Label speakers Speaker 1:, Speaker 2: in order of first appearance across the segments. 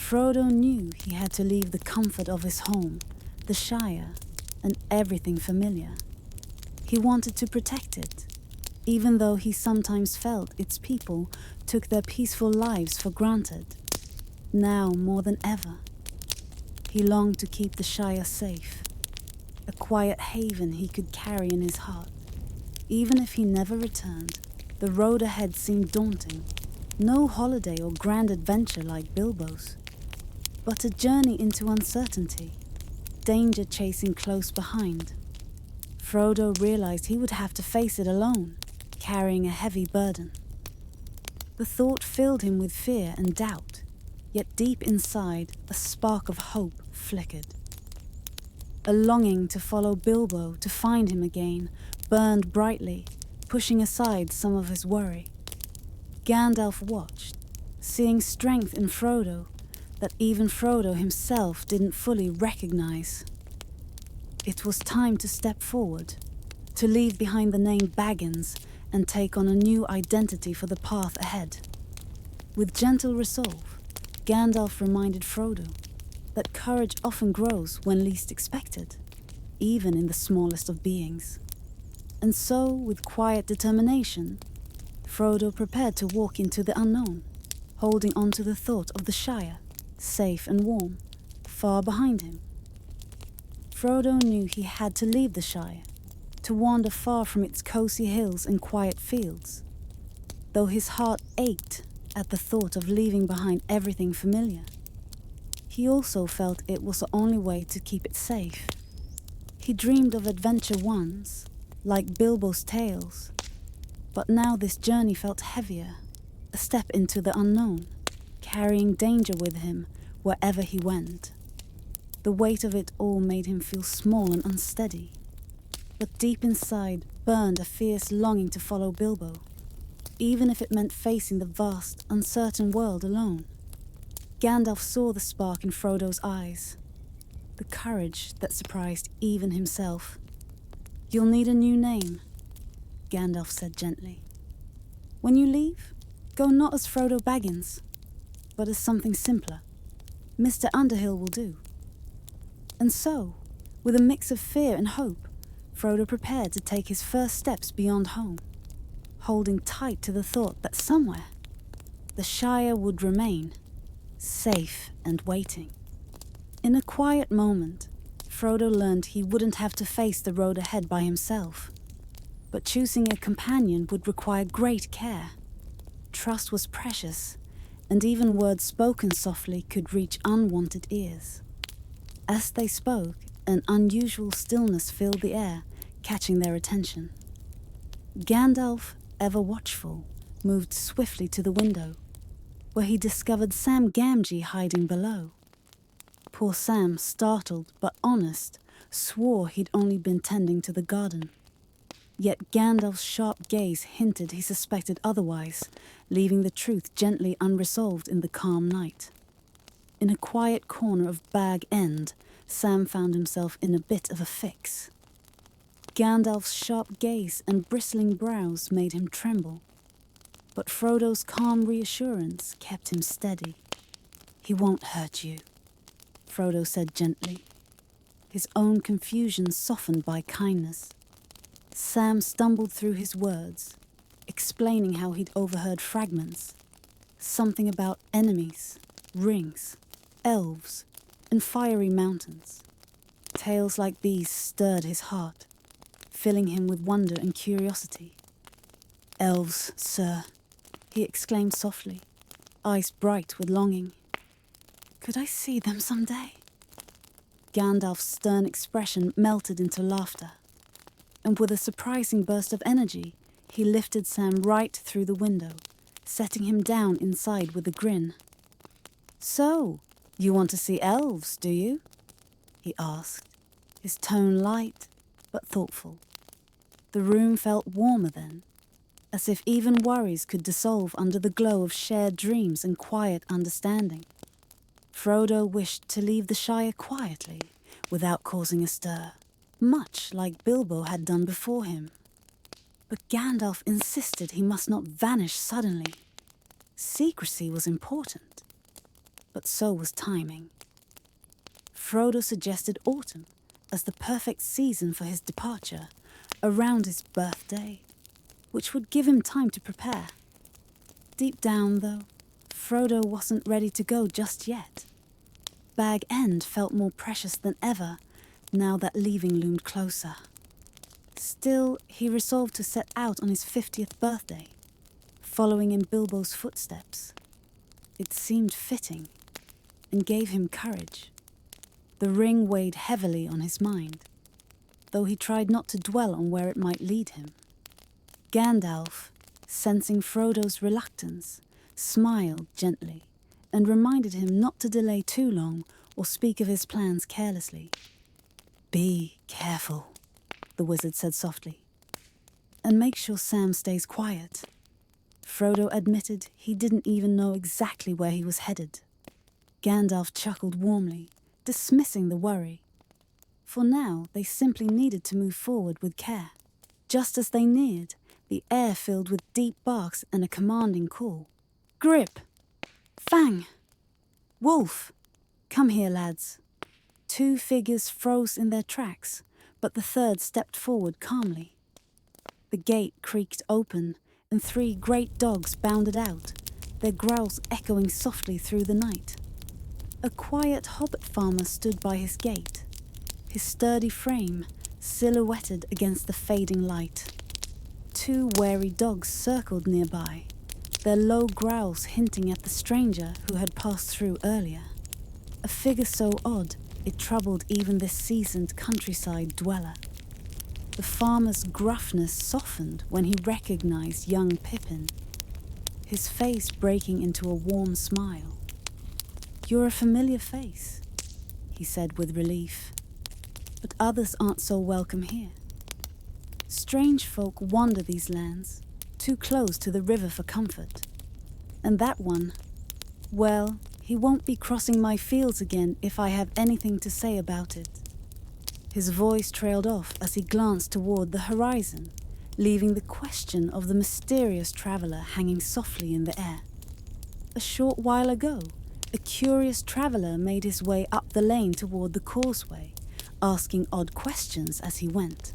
Speaker 1: Frodo knew he had to leave the comfort of his home, the Shire, and everything familiar. He wanted to protect it, even though he sometimes felt its people took their peaceful lives for granted. Now more than ever, he longed to keep the Shire safe, a quiet haven he could carry in his heart. Even if he never returned, the road ahead seemed daunting. No holiday or grand adventure like Bilbo's, but a journey into uncertainty, danger chasing close behind. Frodo realized he would have to face it alone, carrying a heavy burden. The thought filled him with fear and doubt, yet deep inside, a spark of hope flickered. A longing to follow Bilbo, to find him again, burned brightly, pushing aside some of his worry. Gandalf watched, seeing strength in Frodo that even Frodo himself didn't fully recognize. It was time to step forward, to leave behind the name Baggins and take on a new identity for the path ahead. With gentle resolve, Gandalf reminded Frodo that courage often grows when least expected, even in the smallest of beings. And so, with quiet determination, Frodo prepared to walk into the unknown, holding on to the thought of the Shire, safe and warm, far behind him. Frodo knew he had to leave the Shire, to wander far from its cozy hills and quiet fields. Though his heart ached at the thought of leaving behind everything familiar, he also felt it was the only way to keep it safe. He dreamed of adventure once, like Bilbo's tales, but now this journey felt heavier, a step into the unknown, carrying danger with him wherever he went. The weight of it all made him feel small and unsteady, but deep inside burned a fierce longing to follow Bilbo, even if it meant facing the vast, uncertain world alone. Gandalf saw the spark in Frodo's eyes, the courage that surprised even himself. "You'll need a new name," Gandalf said gently. "When you leave, go not as Frodo Baggins, but as something simpler. Mr. Underhill will do." And so, with a mix of fear and hope, Frodo prepared to take his first steps beyond home, holding tight to the thought that somewhere, the Shire would remain, safe and waiting. In a quiet moment, Frodo learned he wouldn't have to face the road ahead by himself, but choosing a companion would require great care. Trust was precious, and even words spoken softly could reach unwanted ears. As they spoke, an unusual stillness filled the air, catching their attention. Gandalf, ever watchful, moved swiftly to the window, where he discovered Sam Gamgee hiding below. Poor Sam, startled but honest, swore he'd only been tending to the garden. Yet Gandalf's sharp gaze hinted he suspected otherwise, leaving the truth gently unresolved in the calm night. In a quiet corner of Bag End, Sam found himself in a bit of a fix. Gandalf's sharp gaze and bristling brows made him tremble, but Frodo's calm reassurance kept him steady. "He won't hurt you," Frodo said gently, his own confusion softened by kindness. Sam stumbled through his words, explaining how he'd overheard fragments, something about enemies, rings, elves, and fiery mountains. Tales like these stirred his heart, filling him with wonder and curiosity. "Elves, sir," he exclaimed softly, eyes bright with longing. "Could I see them someday?" Gandalf's stern expression melted into laughter, and with a surprising burst of energy, he lifted Sam right through the window, setting him down inside with a grin. "So, you want to see elves, do you?" he asked, his tone light but thoughtful. The room felt warmer then, as if even worries could dissolve under the glow of shared dreams and quiet understanding. Frodo wished to leave the Shire quietly, without causing a stir, much like Bilbo had done before him. But Gandalf insisted he must not vanish suddenly. Secrecy was important. but so was timing. Frodo suggested autumn as the perfect season for his departure, around his birthday, which would give him time to prepare. Deep down, though, Frodo wasn't ready to go just yet. Bag End felt more precious than ever, now that leaving loomed closer. Still, he resolved to set out on his 50th birthday, following in Bilbo's footsteps. It seemed fitting, and gave him courage. The ring weighed heavily on his mind, though he tried not to dwell on where it might lead him. Gandalf, sensing Frodo's reluctance, smiled gently and reminded him not to delay too long or speak of his plans carelessly. "Be careful," the wizard said softly, "and make sure Sam stays quiet." Frodo admitted he didn't even know exactly where he was headed. Gandalf chuckled warmly, dismissing the worry. For now, they simply needed to move forward with care. Just as they neared, the air filled with deep barks and a commanding call. "Grip! Fang! Wolf! Come here, lads." 2 figures froze in their tracks, but the third stepped forward calmly. The gate creaked open, and 3 great dogs bounded out, their growls echoing softly through the night. A quiet hobbit farmer stood by his gate, his sturdy frame silhouetted against the fading light. 2 wary dogs circled nearby, their low growls hinting at the stranger who had passed through earlier. A figure so odd it troubled even this seasoned countryside dweller. The farmer's gruffness softened when he recognized young Pippin, his face breaking into a warm smile. "You're a familiar face," he said with relief, "but others aren't so welcome here. Strange folk wander these lands, too close to the river for comfort. And that one, well, he won't be crossing my fields again if I have anything to say about it." His voice trailed off as he glanced toward the horizon, leaving the question of the mysterious traveler hanging softly in the air. A short while ago, a curious traveler made his way up the lane toward the causeway, asking odd questions as he went.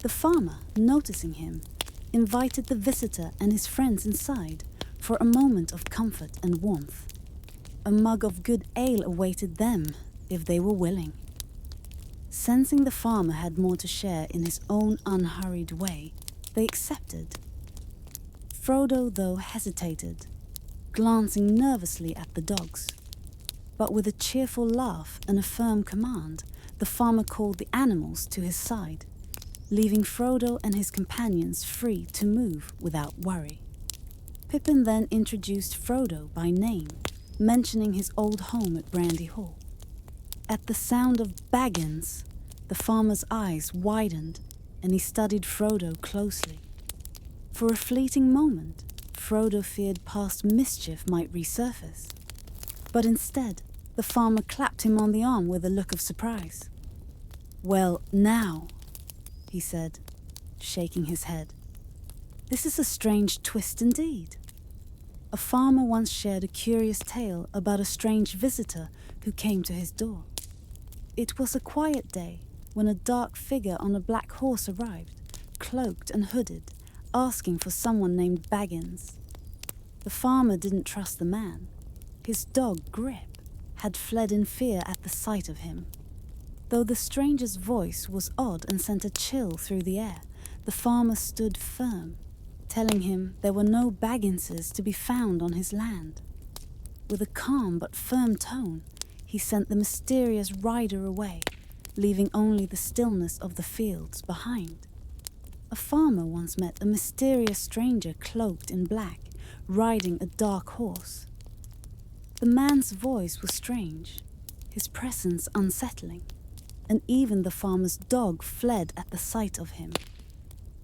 Speaker 1: The farmer, noticing him, invited the visitor and his friends inside for a moment of comfort and warmth. A mug of good ale awaited them, if they were willing. Sensing the farmer had more to share in his own unhurried way, they accepted. Frodo, though, hesitated, glancing nervously at the dogs. But with a cheerful laugh and a firm command, the farmer called the animals to his side, leaving Frodo and his companions free to move without worry. Pippin then introduced Frodo by name, mentioning his old home at Brandy Hall. At the sound of Baggins, the farmer's eyes widened and he studied Frodo closely. For a fleeting moment, Frodo feared past mischief might resurface. But instead, the farmer clapped him on the arm with a look of surprise. "Well, now," he said, shaking his head. "This is a strange twist indeed." A farmer once shared a curious tale about a strange visitor who came to his door. It was a quiet day when a dark figure on a black horse arrived, cloaked and hooded, asking for someone named Baggins. The farmer didn't trust the man. His dog, Grip, had fled in fear at the sight of him. Though the stranger's voice was odd and sent a chill through the air, the farmer stood firm, telling him there were no Bagginses to be found on his land. With a calm but firm tone, he sent the mysterious rider away, leaving only the stillness of the fields behind. A farmer once met a mysterious stranger cloaked in black, riding a dark horse. The man's voice was strange, his presence unsettling, and even the farmer's dog fled at the sight of him.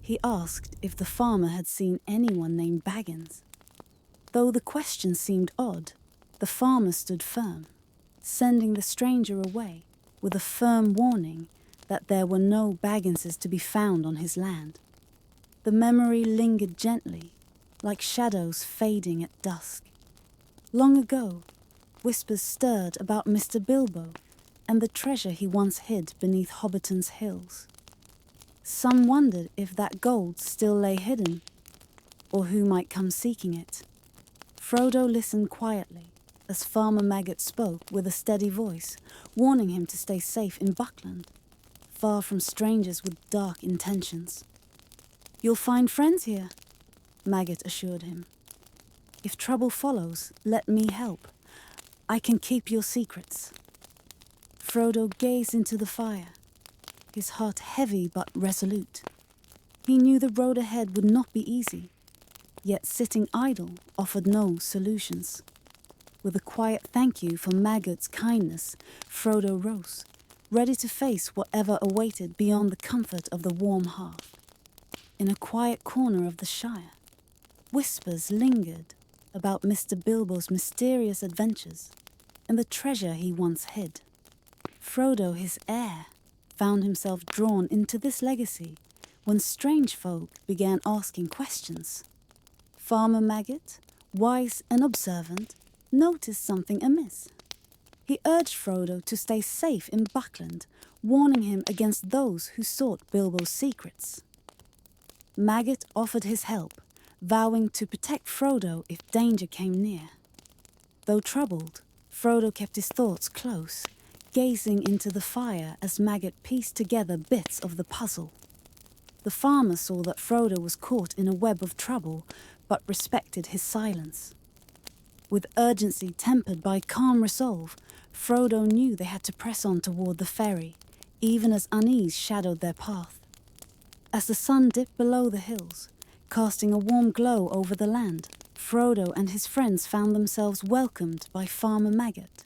Speaker 1: He asked if the farmer had seen anyone named Baggins. Though the question seemed odd, the farmer stood firm, sending the stranger away with a firm warning that there were no Bagginses to be found on his land. The memory lingered gently, like shadows fading at dusk. Long ago, whispers stirred about Mr. Bilbo and the treasure he once hid beneath Hobbiton's hills. Some wondered if that gold still lay hidden, or who might come seeking it. Frodo listened quietly as Farmer Maggot spoke with a steady voice, warning him to stay safe in Buckland, far from strangers with dark intentions. "You'll find friends here," Maggot assured him. "If trouble follows, let me help. I can keep your secrets." Frodo gazed into the fire, his heart heavy but resolute. He knew the road ahead would not be easy, yet sitting idle offered no solutions. With a quiet thank you for Maggot's kindness, Frodo rose, ready to face whatever awaited beyond the comfort of the warm hearth. In a quiet corner of the Shire, whispers lingered about Mr. Bilbo's mysterious adventures and the treasure he once hid. Frodo, his heir, found himself drawn into this legacy when strange folk began asking questions. Farmer Maggot, wise and observant, noticed something amiss. He urged Frodo to stay safe in Buckland, warning him against those who sought Bilbo's secrets. Maggot offered his help, vowing to protect Frodo if danger came near. Though troubled, Frodo kept his thoughts close, gazing into the fire as Maggot pieced together bits of the puzzle. The farmer saw that Frodo was caught in a web of trouble, but respected his silence. With urgency tempered by calm resolve, Frodo knew they had to press on toward the ferry, even as unease shadowed their path. As the sun dipped below the hills, casting a warm glow over the land, Frodo and his friends found themselves welcomed by Farmer Maggot.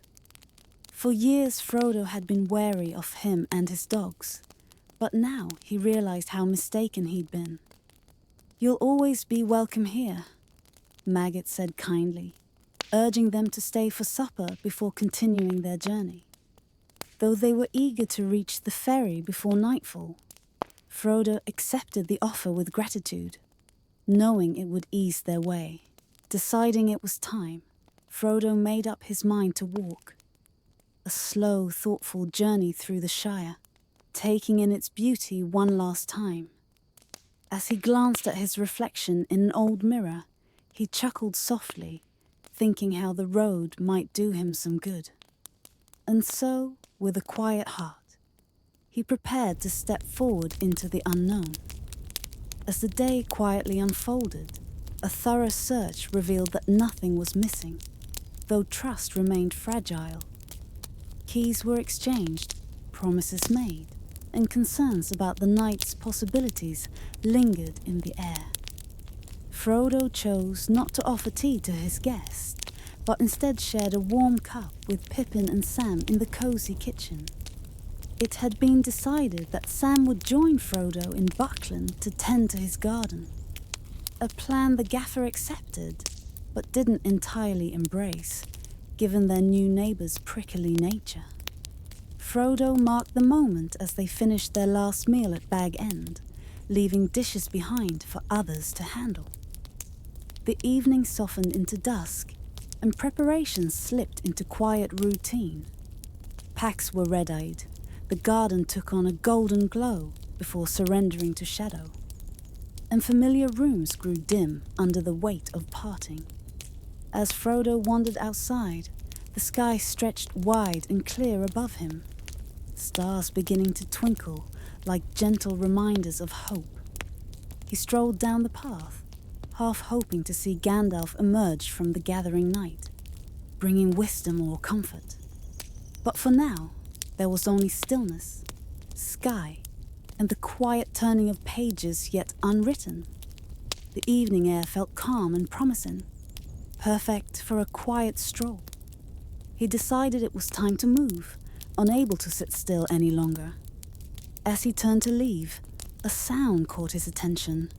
Speaker 1: For years Frodo had been wary of him and his dogs, but now he realized how mistaken he'd been. "You'll always be welcome here," Maggot said kindly, urging them to stay for supper before continuing their journey. Though they were eager to reach the ferry before nightfall, Frodo accepted the offer with gratitude, knowing it would ease their way. Deciding it was time, Frodo made up his mind to walk. A slow, thoughtful journey through the Shire, taking in its beauty one last time. As he glanced at his reflection in an old mirror, he chuckled softly, thinking how the road might do him some good. And so, with a quiet heart, he prepared to step forward into the unknown. As the day quietly unfolded, a thorough search revealed that nothing was missing, though trust remained fragile. Keys were exchanged, promises made, and concerns about the night's possibilities lingered in the air. Frodo chose not to offer tea to his guest, but instead shared a warm cup with Pippin and Sam in the cosy kitchen. It had been decided that Sam would join Frodo in Buckland to tend to his garden, a plan the gaffer accepted, but didn't entirely embrace, given their new neighbour's prickly nature. Frodo marked the moment as they finished their last meal at Bag End, leaving dishes behind for others to handle. The evening softened into dusk, and preparations slipped into quiet routine. Packs were red-eyed, the garden took on a golden glow before surrendering to shadow, and familiar rooms grew dim under the weight of parting. As Frodo wandered outside, the sky stretched wide and clear above him, stars beginning to twinkle like gentle reminders of hope. He strolled down the path, half hoping to see Gandalf emerge from the gathering night, bringing wisdom or comfort. But for now, there was only stillness, sky, and the quiet turning of pages yet unwritten. The evening air felt calm and promising, perfect for a quiet stroll. He decided it was time to move, unable to sit still any longer. As he turned to leave, a sound caught his attention.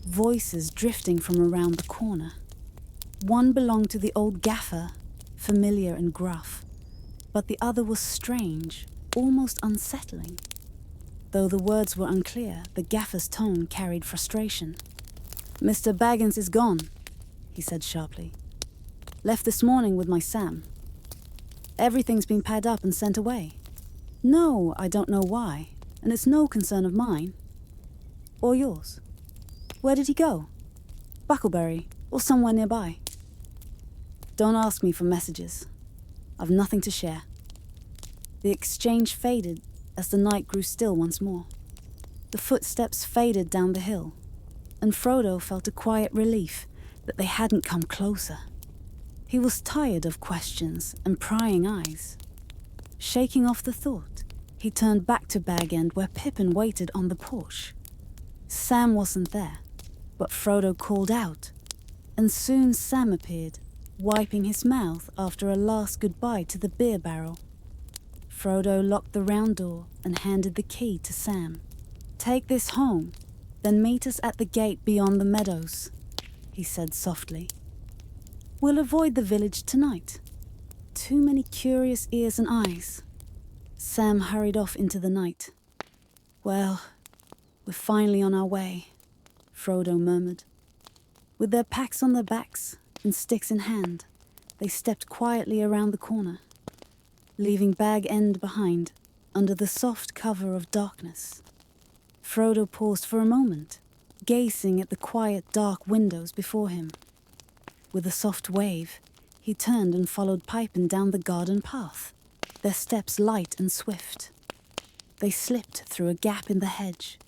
Speaker 1: Voices drifting from around the corner. One belonged to the old gaffer, familiar and gruff, but the other was strange, almost unsettling. Though the words were unclear, the gaffer's tone carried frustration. "Mr. Baggins is gone," he said sharply. "Left this morning with my Sam. Everything's been packed up and sent away. No, I don't know why, and it's no concern of mine. Or yours. Where did he go? Bucklebury, or somewhere nearby? Don't ask me for messages. I've nothing to share. The exchange faded as the night grew still once more. The footsteps faded down the hill, and Frodo felt a quiet relief that they hadn't come closer. He was tired of questions and prying eyes. Shaking off the thought, he turned back to Bag End where Pippin waited on the porch. Sam wasn't there, but Frodo called out, and soon Sam appeared, wiping his mouth after a last goodbye to the beer barrel. Frodo locked the round door and handed the key to Sam. "Take this home, then meet us at the gate beyond the meadows," he said softly. "We'll avoid the village tonight. Too many curious ears and eyes." Sam hurried off into the night. "Well, we're finally on our way," Frodo murmured. With their packs on their backs and sticks in hand, they stepped quietly around the corner, leaving Bag End behind under the soft cover of darkness. Frodo paused for a moment, gazing at the quiet, dark windows before him. With a soft wave, he turned and followed Pippin down the garden path, their steps light and swift. They slipped through a gap in the hedge,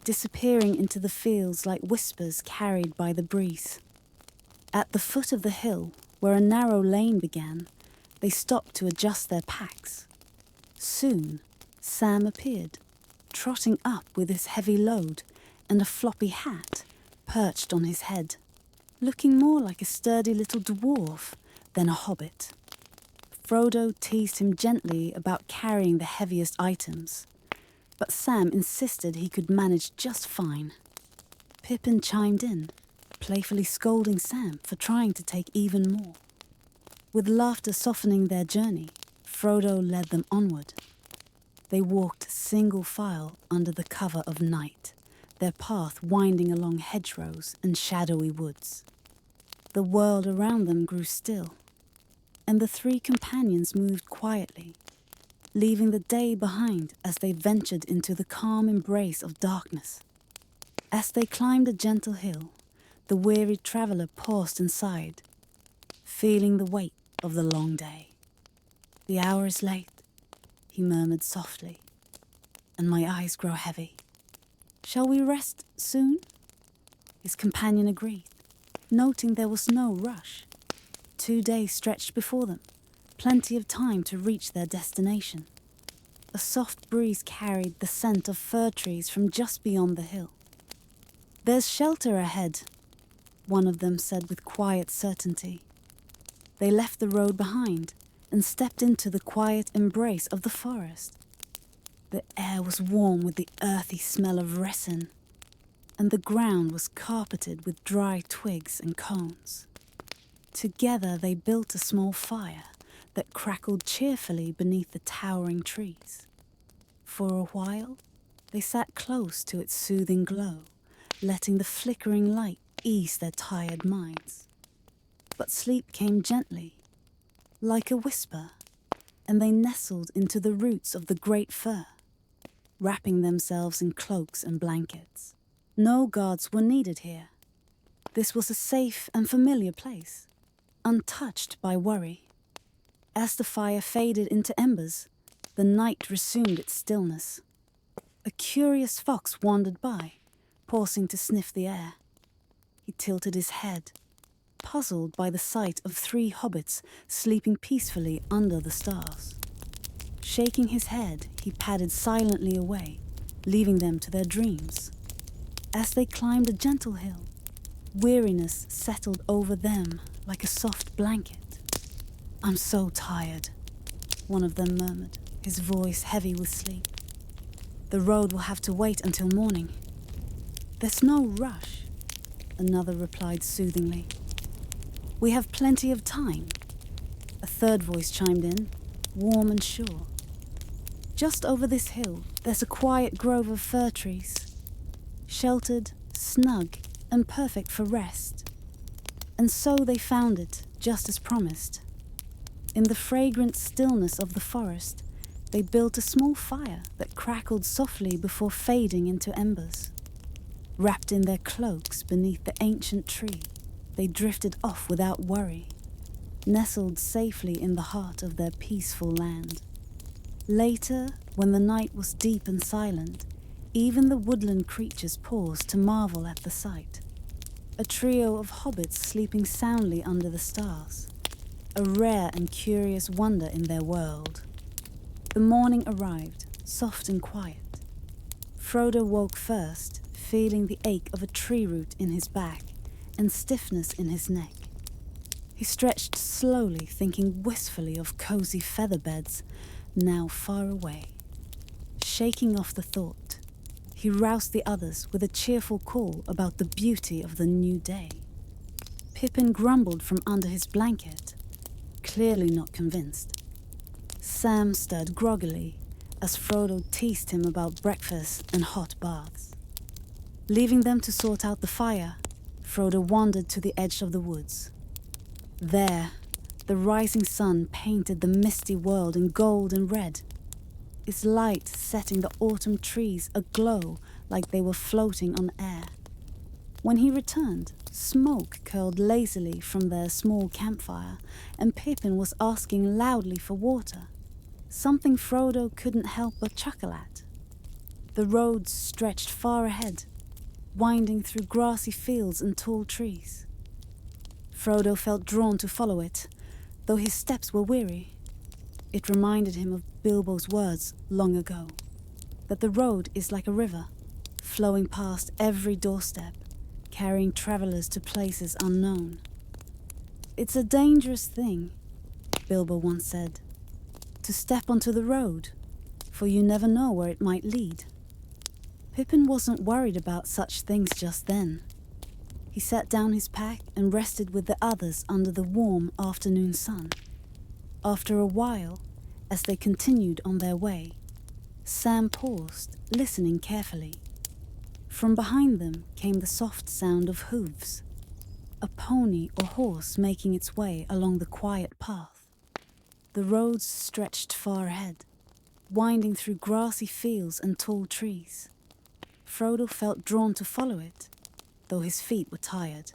Speaker 1: disappearing into the fields like whispers carried by the breeze. At the foot of the hill, where a narrow lane began, they stopped to adjust their packs. Soon, Sam appeared, trotting up with his heavy load and a floppy hat perched on his head, looking more like a sturdy little dwarf than a hobbit. Frodo teased him gently about carrying the heaviest items, but Sam insisted he could manage just fine. Pippin chimed in, playfully scolding Sam for trying to take even more. With laughter softening their journey, Frodo led them onward. They walked single file under the cover of night, their path winding along hedgerows and shadowy woods. The world around them grew still, and the three companions moved quietly, leaving the day behind as they ventured into the calm embrace of darkness. As they climbed a gentle hill, the weary traveller paused and sighed, feeling the weight of the long day. "The hour is late," he murmured softly, "and my eyes grow heavy. Shall we rest soon?" His companion agreed, noting there was no rush. 2 days stretched before them, plenty of time to reach their destination. A soft breeze carried the scent of fir trees from just beyond the hill. "There's shelter ahead," one of them said with quiet certainty. They left the road behind and stepped into the quiet embrace of the forest. The air was warm with the earthy smell of resin, and the ground was carpeted with dry twigs and cones. Together they built a small fire that crackled cheerfully beneath the towering trees. For a while, they sat close to its soothing glow, letting the flickering light ease their tired minds. But sleep came gently, like a whisper, and they nestled into the roots of the great fir, wrapping themselves in cloaks and blankets. No guards were needed here. This was a safe and familiar place, untouched by worry. As the fire faded into embers, the night resumed its stillness. A curious fox wandered by, pausing to sniff the air. He tilted his head, puzzled by the sight of 3 hobbits sleeping peacefully under the stars. Shaking his head, he padded silently away, leaving them to their dreams. As they climbed a gentle hill, weariness settled over them like a soft blanket. "I'm so tired," one of them murmured, his voice heavy with sleep. "The road will have to wait until morning." "There's no rush," another replied soothingly. "We have plenty of time." A third voice chimed in, warm and sure. "Just over this hill, there's a quiet grove of fir trees, sheltered, snug, and perfect for rest." And so they found it, just as promised. In the fragrant stillness of the forest, they built a small fire that crackled softly before fading into embers. Wrapped in their cloaks beneath the ancient tree, they drifted off without worry, nestled safely in the heart of their peaceful land. Later, when the night was deep and silent, even the woodland creatures paused to marvel at the sight. A trio of hobbits sleeping soundly under the stars, a rare and curious wonder in their world. The morning arrived, soft and quiet. Frodo woke first, feeling the ache of a tree root in his back and stiffness in his neck. He stretched slowly, thinking wistfully of cozy feather beds, now far away. Shaking off the thought, he roused the others with a cheerful call about the beauty of the new day. Pippin grumbled from under his blanket, clearly not convinced. Sam stirred groggily as Frodo teased him about breakfast and hot baths. Leaving them to sort out the fire, Frodo wandered to the edge of the woods. There, the rising sun painted the misty world in gold and red, its light setting the autumn trees aglow like they were floating on air. When he returned, smoke curled lazily from their small campfire, and Pippin was asking loudly for water, something Frodo couldn't help but chuckle at. The road stretched far ahead, winding through grassy fields and tall trees. Frodo felt drawn to follow it, though his steps were weary. It reminded him of Bilbo's words long ago, that the road is like a river, flowing past every doorstep, carrying travelers to places unknown. "It's a dangerous thing," Bilbo once said, "to step onto the road, for you never know where it might lead." Pippin wasn't worried about such things just then. He set down his pack and rested with the others under the warm afternoon sun. After a while, as they continued on their way, Sam paused, listening carefully. From behind them came the soft sound of hooves, a pony or horse making its way along the quiet path. The roads stretched far ahead, winding through grassy fields and tall trees. Frodo felt drawn to follow it, though his feet were tired.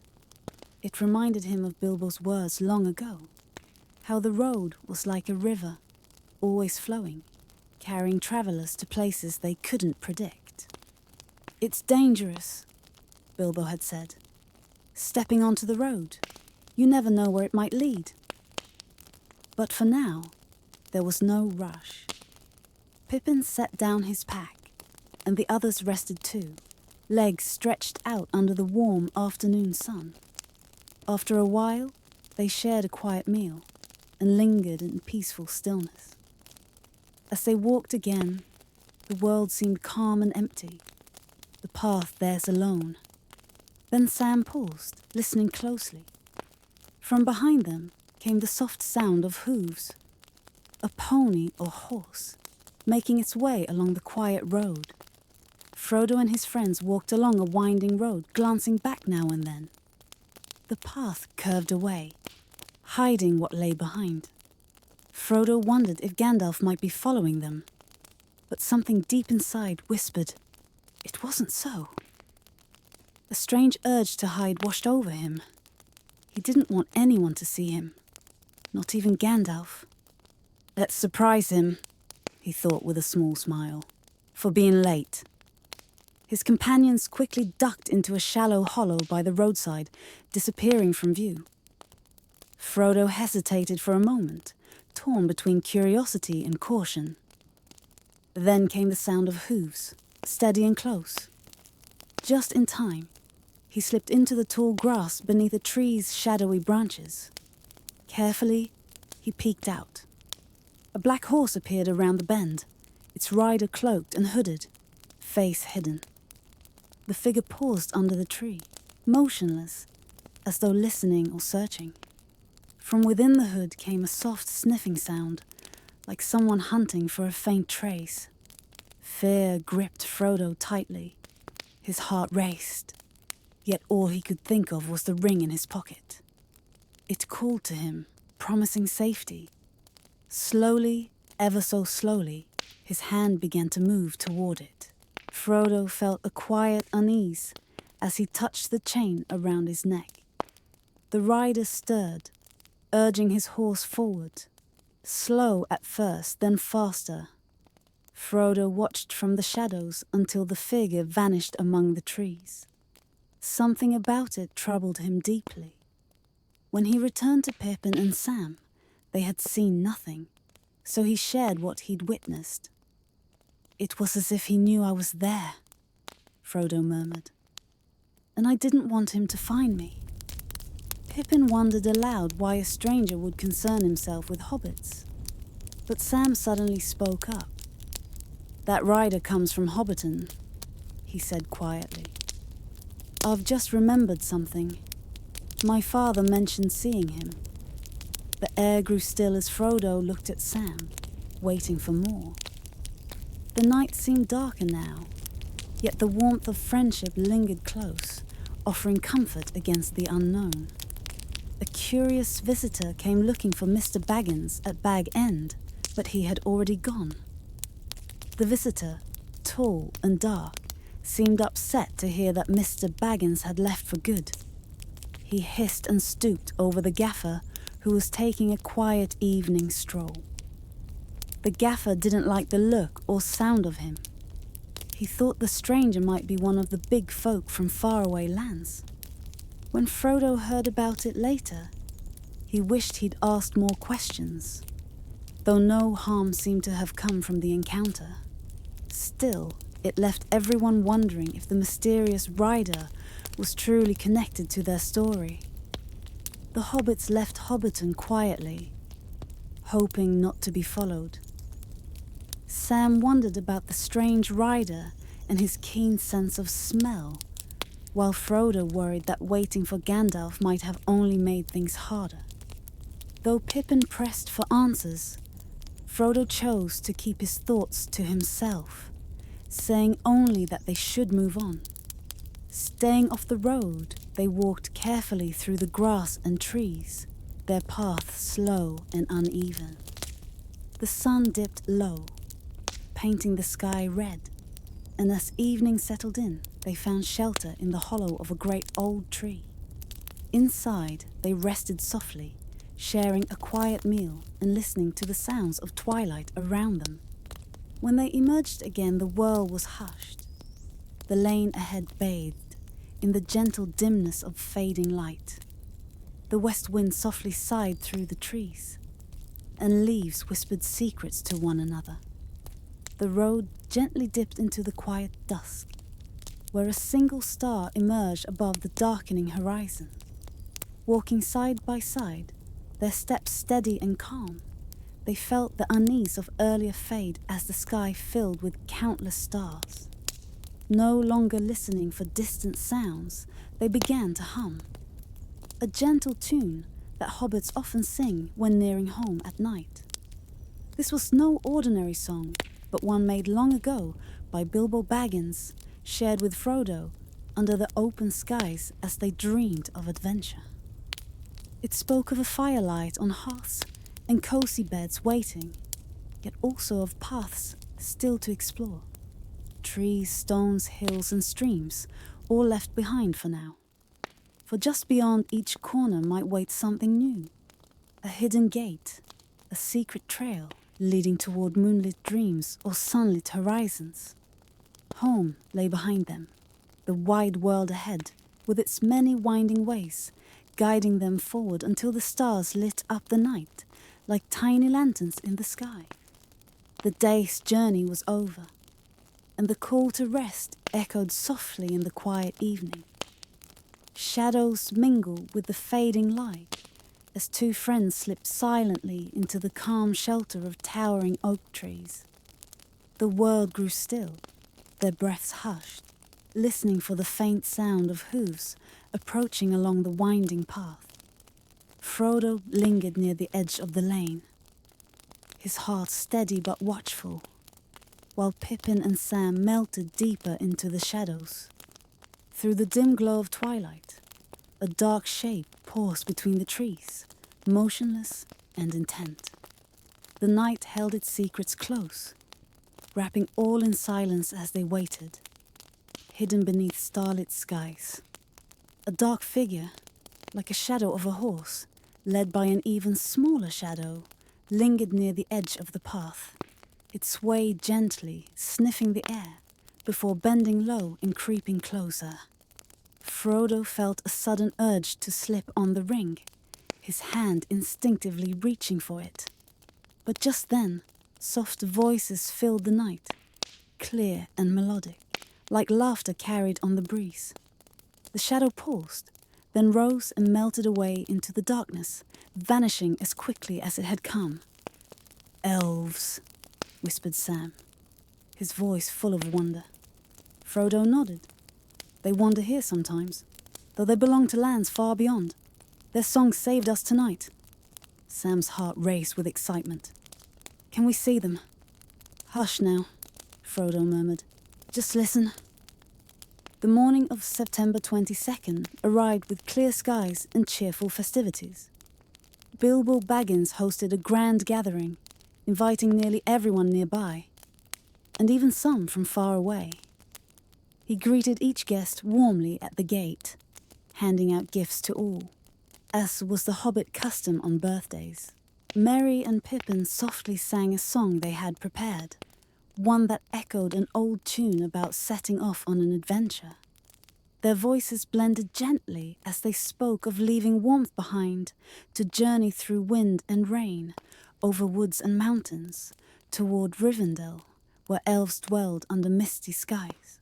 Speaker 1: It reminded him of Bilbo's words long ago, how the road was like a river, always flowing, carrying travelers to places they couldn't predict. "It's dangerous," Bilbo had said. "Stepping onto the road, you never know where it might lead." But for now, there was no rush. Pippin set down his pack, and the others rested too, legs stretched out under the warm afternoon sun. After a while, they shared a quiet meal and lingered in peaceful stillness. As they walked again, the world seemed calm and empty, the path theirs alone. Then Sam paused, listening closely. From behind them came the soft sound of hooves, a pony or horse, making its way along the quiet road. Frodo and his friends walked along a winding road, glancing back now and then. The path curved away, hiding what lay behind. Frodo wondered if Gandalf might be following them, but something deep inside whispered, it wasn't so. A strange urge to hide washed over him. He didn't want anyone to see him, not even Gandalf. "Let's surprise him," he thought with a small smile, "for being late." His companions quickly ducked into a shallow hollow by the roadside, disappearing from view. Frodo hesitated for a moment, torn between curiosity and caution. Then came the sound of hooves, steady and close. Just in time, he slipped into the tall grass beneath a tree's shadowy branches. Carefully, he peeked out. A black horse appeared around the bend, its rider cloaked and hooded, face hidden. The figure paused under the tree, motionless, as though listening or searching. From within the hood came a soft sniffing sound, like someone hunting for a faint trace. Fear gripped Frodo tightly. His heart raced, yet all he could think of was the ring in his pocket. It called to him, promising safety, Slowly, ever so slowly, his hand began to move toward it. Frodo felt a quiet unease as he touched the chain around his neck. The rider stirred, urging his horse forward. Slow at first, then faster. Frodo watched from the shadows until the figure vanished among the trees. Something about it troubled him deeply. When he returned to Pippin and Sam, they had seen nothing, so he shared what he'd witnessed. "It was as if he knew I was there," Frodo murmured. "And I didn't want him to find me." Pippin wondered aloud why a stranger would concern himself with hobbits. But Sam suddenly spoke up. "That rider comes from Hobbiton," he said quietly. "I've just remembered something. My father mentioned seeing him." The air grew still as Frodo looked at Sam, waiting for more. The night seemed darker now, yet the warmth of friendship lingered close, offering comfort against the unknown. A curious visitor came looking for Mr. Baggins at Bag End, but he had already gone. The visitor, tall and dark, seemed upset to hear that Mr. Baggins had left for good. He hissed and stooped over the gaffer, who was taking a quiet evening stroll. The gaffer didn't like the look or sound of him. He thought the stranger might be one of the big folk from faraway lands. When Frodo heard about it later, he wished he'd asked more questions, though no harm seemed to have come from the encounter. Still, it left everyone wondering if the mysterious rider was truly connected to their story. The hobbits left Hobbiton quietly, hoping not to be followed. Sam wondered about the strange rider and his keen sense of smell, while Frodo worried that waiting for Gandalf might have only made things harder. Though Pippin pressed for answers, Frodo chose to keep his thoughts to himself, saying only that they should move on. Staying off the road, they walked carefully through the grass and trees, their path slow and uneven. The sun dipped low, painting the sky red, and as evening settled in, they found shelter in the hollow of a great old tree. Inside, they rested softly, sharing a quiet meal and listening to the sounds of twilight around them. When they emerged again, the world was hushed. The lane ahead bathed in the gentle dimness of fading light. The west wind softly sighed through the trees, and leaves whispered secrets to one another. The road gently dipped into the quiet dusk, where a single star emerged above the darkening horizon. Walking side by side, their steps steady and calm, they felt the unease of earlier fade as the sky filled with countless stars. No longer listening for distant sounds, they began to hum. A gentle tune that hobbits often sing when nearing home at night. This was no ordinary song, but one made long ago by Bilbo Baggins, shared with Frodo under the open skies as they dreamed of adventure. It spoke of a firelight on hearths and cozy beds waiting, yet also of paths still to explore. Trees, stones, hills and streams, all left behind for now. For just beyond each corner might wait something new. A hidden gate, a secret trail leading toward moonlit dreams or sunlit horizons. Home lay behind them, the wide world ahead, with its many winding ways, guiding them forward until the stars lit up the night like tiny lanterns in the sky. The day's journey was over, and the call to rest echoed softly in the quiet evening. Shadows mingled with the fading light as two friends slipped silently into the calm shelter of towering oak trees. The world grew still, their breaths hushed, listening for the faint sound of hooves approaching along the winding path. Frodo lingered near the edge of the lane, his heart steady but watchful, while Pippin and Sam melted deeper into the shadows. Through the dim glow of twilight, a dark shape paused between the trees, motionless and intent. The night held its secrets close, wrapping all in silence as they waited, hidden beneath starlit skies. A dark figure, like a shadow of a horse, led by an even smaller shadow, lingered near the edge of the path. It swayed gently, sniffing the air, before bending low and creeping closer. Frodo felt a sudden urge to slip on the ring, his hand instinctively reaching for it. But just then, soft voices filled the night, clear and melodic, like laughter carried on the breeze. The shadow paused, then rose and melted away into the darkness, vanishing as quickly as it had come. "Elves," whispered Sam, his voice full of wonder. Frodo nodded. "They wander here sometimes, though they belong to lands far beyond. Their song saved us tonight." Sam's heart raced with excitement. "Can we see them?" "Hush now," Frodo murmured. "Just listen." The morning of September 22nd arrived with clear skies and cheerful festivities. Bilbo Baggins hosted a grand gathering, inviting nearly everyone nearby, and even some from far away. He greeted each guest warmly at the gate, handing out gifts to all, as was the Hobbit custom on birthdays. Merry and Pippin softly sang a song they had prepared, one that echoed an old tune about setting off on an adventure. Their voices blended gently as they spoke of leaving warmth behind to journey through wind and rain, over woods and mountains, toward Rivendell, where elves dwelled under misty skies.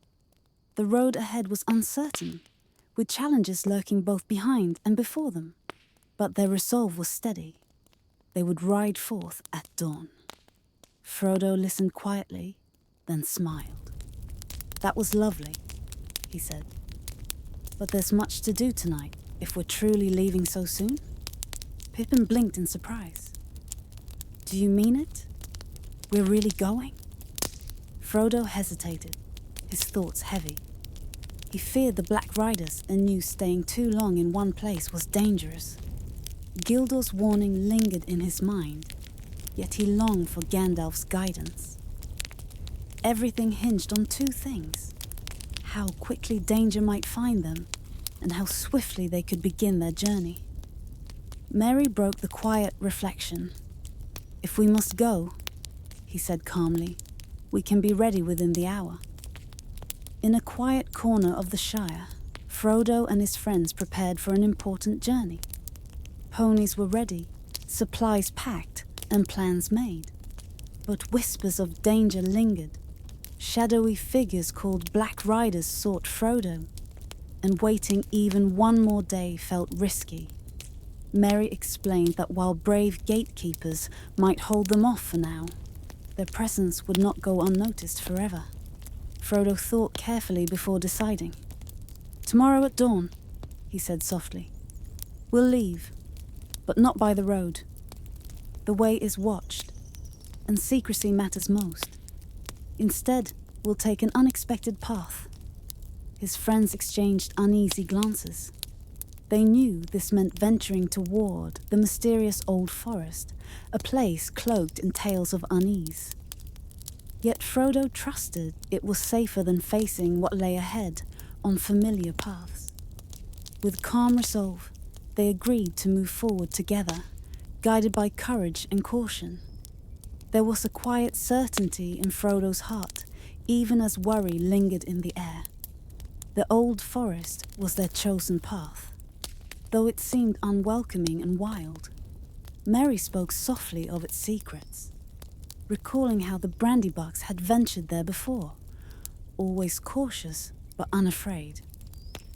Speaker 1: The road ahead was uncertain, with challenges lurking both behind and before them, but their resolve was steady. They would ride forth at dawn. Frodo listened quietly, then smiled. "That was lovely," he said. "But there's much to do tonight, if we're truly leaving so soon." Pippin blinked in surprise. "Do you mean it? We're really going?" Frodo hesitated, his thoughts heavy. He feared the Black Riders and knew staying too long in one place was dangerous. Gildor's warning lingered in his mind, yet he longed for Gandalf's guidance. Everything hinged on two things: how quickly danger might find them, and how swiftly they could begin their journey. Merry broke the quiet reflection. "If we must go," he said calmly, "we can be ready within the hour." In a quiet corner of the Shire, Frodo and his friends prepared for an important journey. Ponies were ready, supplies packed, and plans made. But whispers of danger lingered. Shadowy figures called Black Riders sought Frodo, and waiting even one more day felt risky. Merry explained that while brave gatekeepers might hold them off for now, their presence would not go unnoticed forever. Frodo thought carefully before deciding. "Tomorrow at dawn," he said softly. "We'll leave, but not by the road. The way is watched, and secrecy matters most. Instead, we'll take an unexpected path." His friends exchanged uneasy glances. They knew this meant venturing toward the mysterious old forest, a place cloaked in tales of unease. Yet Frodo trusted it was safer than facing what lay ahead on familiar paths. With calm resolve, they agreed to move forward together, guided by courage and caution. There was a quiet certainty in Frodo's heart, even as worry lingered in the air. The old forest was their chosen path, though it seemed unwelcoming and wild. Merry spoke softly of its secrets, recalling how the Brandybucks had ventured there before, always cautious but unafraid.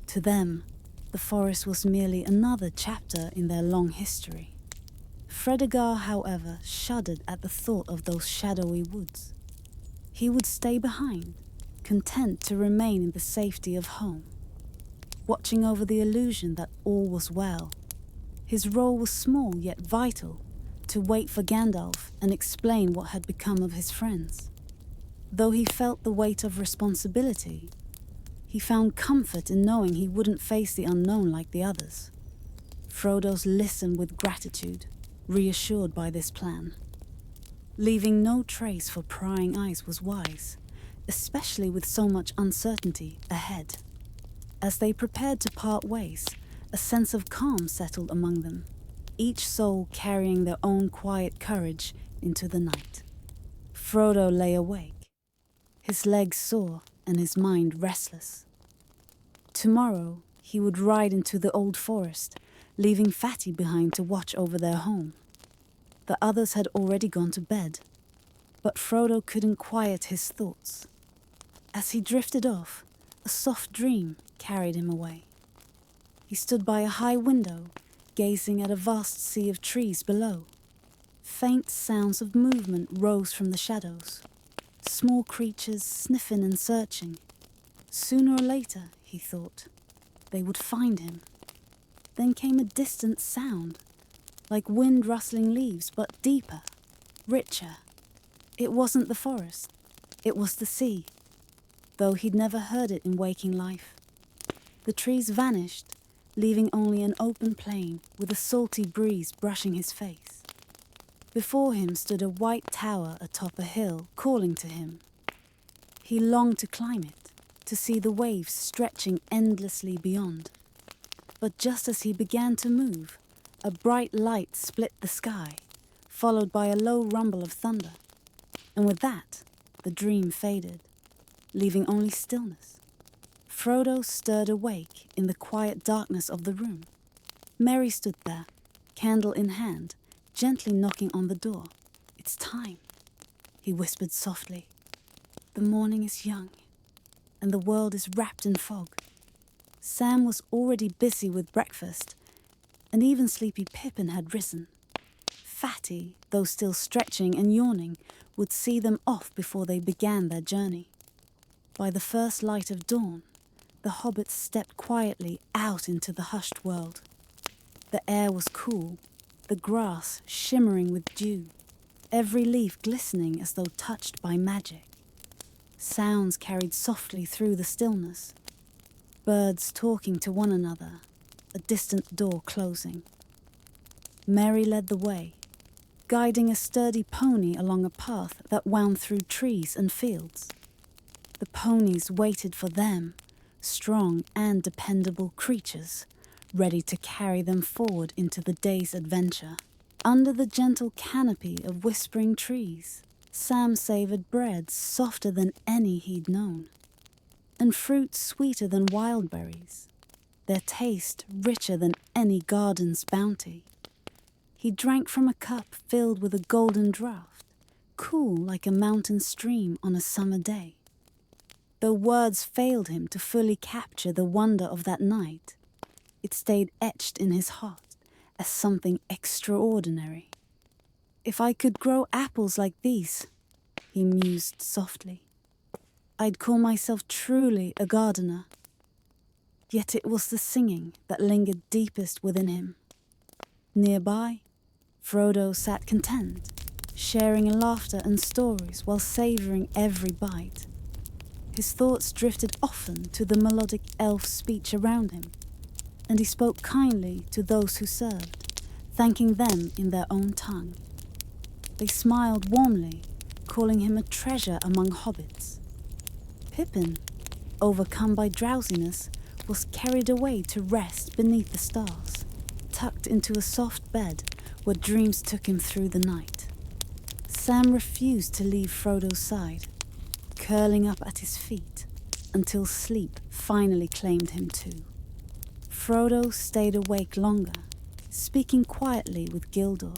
Speaker 1: To them, the forest was merely another chapter in their long history. Fredegar, however, shuddered at the thought of those shadowy woods. He would stay behind, content to remain in the safety of home, watching over the illusion that all was well. His role was small yet vital, to wait for Gandalf and explain what had become of his friends. Though he felt the weight of responsibility, he found comfort in knowing he wouldn't face the unknown like the others. Frodo's listened with gratitude, reassured by this plan. Leaving no trace for prying eyes was wise, especially with so much uncertainty ahead. As they prepared to part ways, a sense of calm settled among them, each soul carrying their own quiet courage into the night. Frodo lay awake, his legs sore and his mind restless. Tomorrow he would ride into the old forest, leaving Fatty behind to watch over their home. The others had already gone to bed, but Frodo couldn't quiet his thoughts. As he drifted off, a soft dream carried him away. He stood by a high window, gazing at a vast sea of trees below. Faint sounds of movement rose from the shadows, small creatures sniffing and searching. Sooner or later, he thought, they would find him. Then came a distant sound, like wind rustling leaves, but deeper, richer. It wasn't the forest, it was the sea, though he'd never heard it in waking life. The trees vanished, leaving only an open plain with a salty breeze brushing his face. Before him stood a white tower atop a hill, calling to him. He longed to climb it, to see the waves stretching endlessly beyond. But just as he began to move, a bright light split the sky, followed by a low rumble of thunder. And with that, the dream faded, leaving only stillness. Frodo stirred awake in the quiet darkness of the room. Merry stood there, candle in hand, gently knocking on the door. "It's time," he whispered softly. "The morning is young, and the world is wrapped in fog." Sam was already busy with breakfast, and even sleepy Pippin had risen. Fatty, though still stretching and yawning, would see them off before they began their journey. By the first light of dawn, the hobbits stepped quietly out into the hushed world. The air was cool, the grass shimmering with dew, every leaf glistening as though touched by magic. Sounds carried softly through the stillness. Birds talking to one another, a distant door closing. Merry led the way, guiding a sturdy pony along a path that wound through trees and fields. The ponies waited for them, strong and dependable creatures, ready to carry them forward into the day's adventure. Under the gentle canopy of whispering trees, Sam savoured breads softer than any he'd known, and fruit sweeter than wild berries, their taste richer than any garden's bounty. He drank from a cup filled with a golden draught, cool like a mountain stream on a summer day. Though words failed him to fully capture the wonder of that night, it stayed etched in his heart as something extraordinary. "If I could grow apples like these," he mused softly, "I'd call myself truly a gardener." Yet it was the singing that lingered deepest within him. Nearby, Frodo sat content, sharing laughter and stories while savouring every bite. His thoughts drifted often to the melodic elf speech around him, and he spoke kindly to those who served, thanking them in their own tongue. They smiled warmly, calling him a treasure among hobbits. Pippin, overcome by drowsiness, was carried away to rest beneath the stars, tucked into a soft bed where dreams took him through the night. Sam refused to leave Frodo's side, curling up at his feet until sleep finally claimed him too. Frodo stayed awake longer, speaking quietly with Gildor.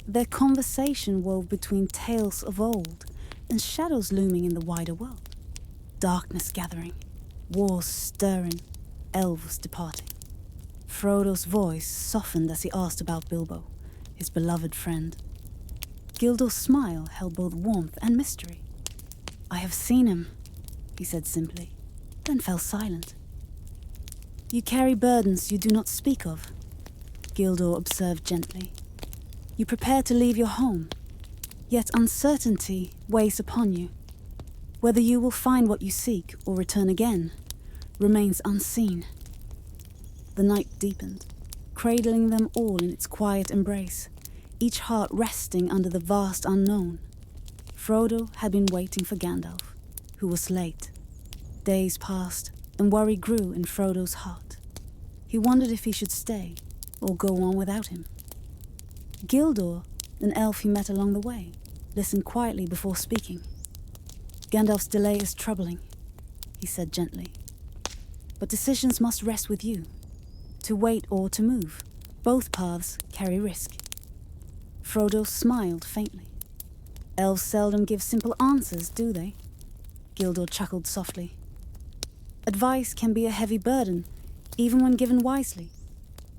Speaker 1: Their conversation wove between tales of old and shadows looming in the wider world. Darkness gathering, wars stirring, elves departing. Frodo's voice softened as he asked about Bilbo, his beloved friend. Gildor's smile held both warmth and mystery. "I have seen him," he said simply, then fell silent. "You carry burdens you do not speak of," Gildor observed gently. "You prepare to leave your home, yet uncertainty weighs upon you. Whether you will find what you seek or return again remains unseen." The night deepened, cradling them all in its quiet embrace, each heart resting under the vast unknown. Frodo had been waiting for Gandalf, who was late. Days passed, and worry grew in Frodo's heart. He wondered if he should stay, or go on without him. Gildor, an elf he met along the way, listened quietly before speaking. "Gandalf's delay is troubling," he said gently. "But decisions must rest with you. To wait or to move, both paths carry risk." Frodo smiled faintly. "Elves seldom give simple answers, do they?" Gildor chuckled softly. "Advice can be a heavy burden, even when given wisely.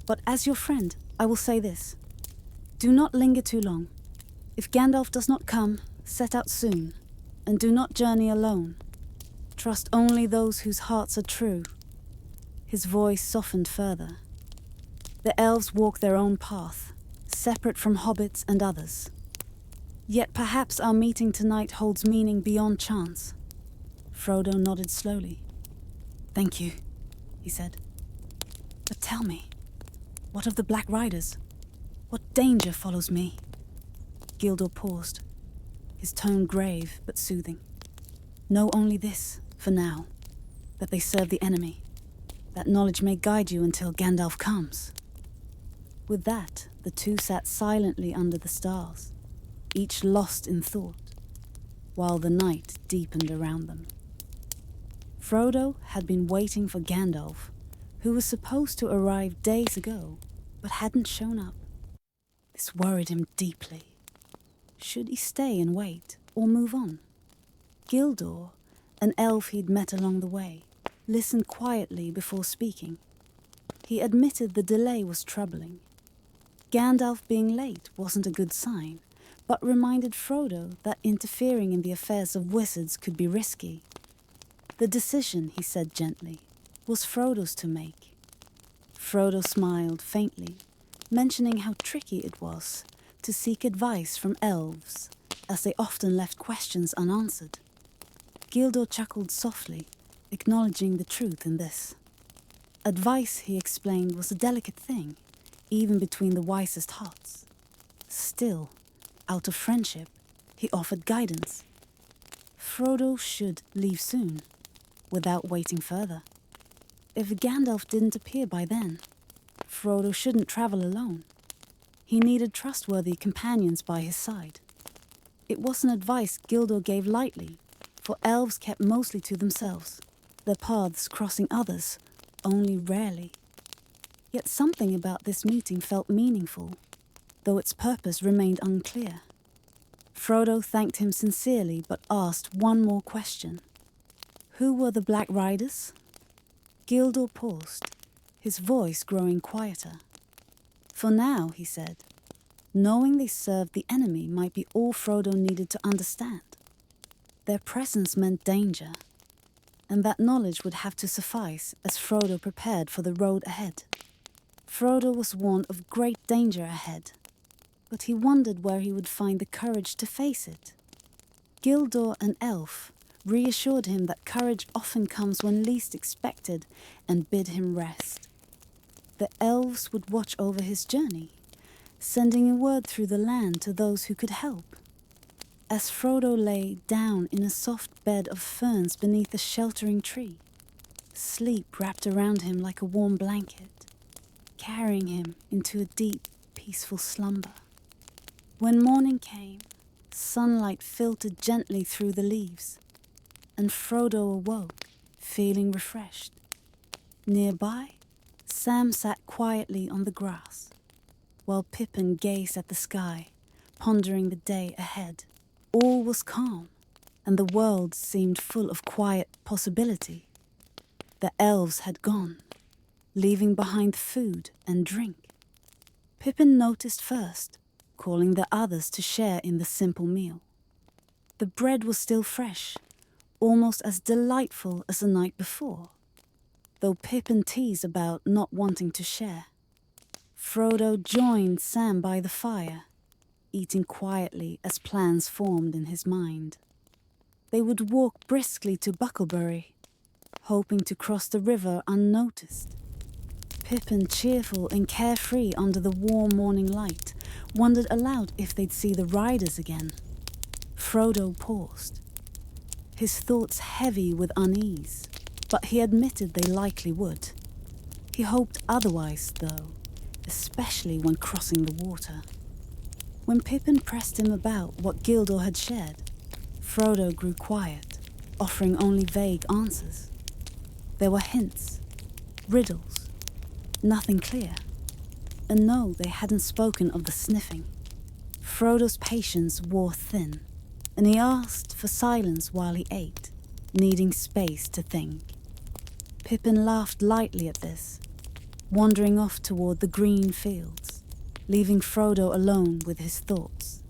Speaker 1: But as your friend, I will say this. Do not linger too long. If Gandalf does not come, set out soon, and do not journey alone. Trust only those whose hearts are true." His voice softened further. "The elves walk their own path, separate from hobbits and others. Yet perhaps our meeting tonight holds meaning beyond chance." Frodo nodded slowly. "Thank you," he said. "But tell me, what of the Black Riders? What danger follows me?" Gildor paused, his tone grave but soothing. "Know only this, for now, that they serve the enemy. That knowledge may guide you until Gandalf comes." With that, the two sat silently under the stars, each lost in thought, while the night deepened around them. Frodo had been waiting for Gandalf, who was supposed to arrive days ago, but hadn't shown up. This worried him deeply. Should he stay and wait, or move on? Gildor, an elf he'd met along the way, listened quietly before speaking. He admitted the delay was troubling. Gandalf being late wasn't a good sign, but reminded Frodo that interfering in the affairs of wizards could be risky. The decision, he said gently, was Frodo's to make. Frodo smiled faintly, mentioning how tricky it was to seek advice from elves, as they often left questions unanswered. Gildor chuckled softly, acknowledging the truth in this. Advice, he explained, was a delicate thing, even between the wisest hearts. Still, out of friendship, he offered guidance. Frodo should leave soon, without waiting further. If Gandalf didn't appear by then, Frodo shouldn't travel alone. He needed trustworthy companions by his side. It wasn't advice Gildor gave lightly, for elves kept mostly to themselves, their paths crossing others only rarely. Yet something about this meeting felt meaningful, though its purpose remained unclear. Frodo thanked him sincerely, but asked one more question. Who were the Black Riders? Gildor paused, his voice growing quieter. For now, he said, knowing they served the enemy might be all Frodo needed to understand. Their presence meant danger, and that knowledge would have to suffice as Frodo prepared for the road ahead. Frodo was warned of great danger ahead, but he wondered where he would find the courage to face it. Gildor, an elf, reassured him that courage often comes when least expected and bid him rest. The elves would watch over his journey, sending a word through the land to those who could help. As Frodo lay down in a soft bed of ferns beneath a sheltering tree, sleep wrapped around him like a warm blanket, carrying him into a deep, peaceful slumber. When morning came, sunlight filtered gently through the leaves, and Frodo awoke, feeling refreshed. Nearby, Sam sat quietly on the grass, while Pippin gazed at the sky, pondering the day ahead. All was calm, and the world seemed full of quiet possibility. The elves had gone, leaving behind food and drink. Pippin noticed first, calling the others to share in the simple meal. The bread was still fresh, almost as delightful as the night before, though Pippin teased about not wanting to share. Frodo joined Sam by the fire, eating quietly as plans formed in his mind. They would walk briskly to Bucklebury, hoping to cross the river unnoticed. Pippin cheerful and carefree under the warm morning light, wondered aloud if they'd see the riders again. Frodo paused, his thoughts heavy with unease, but he admitted they likely would. He hoped otherwise, though, especially when crossing the water. When Pippin pressed him about what Gildor had shared, Frodo grew quiet, offering only vague answers. There were hints, riddles, nothing clear. And no, they hadn't spoken of the sniffing. Frodo's patience wore thin, and he asked for silence while he ate, needing space to think. Pippin laughed lightly at this, wandering off toward the green fields, leaving Frodo alone with his thoughts.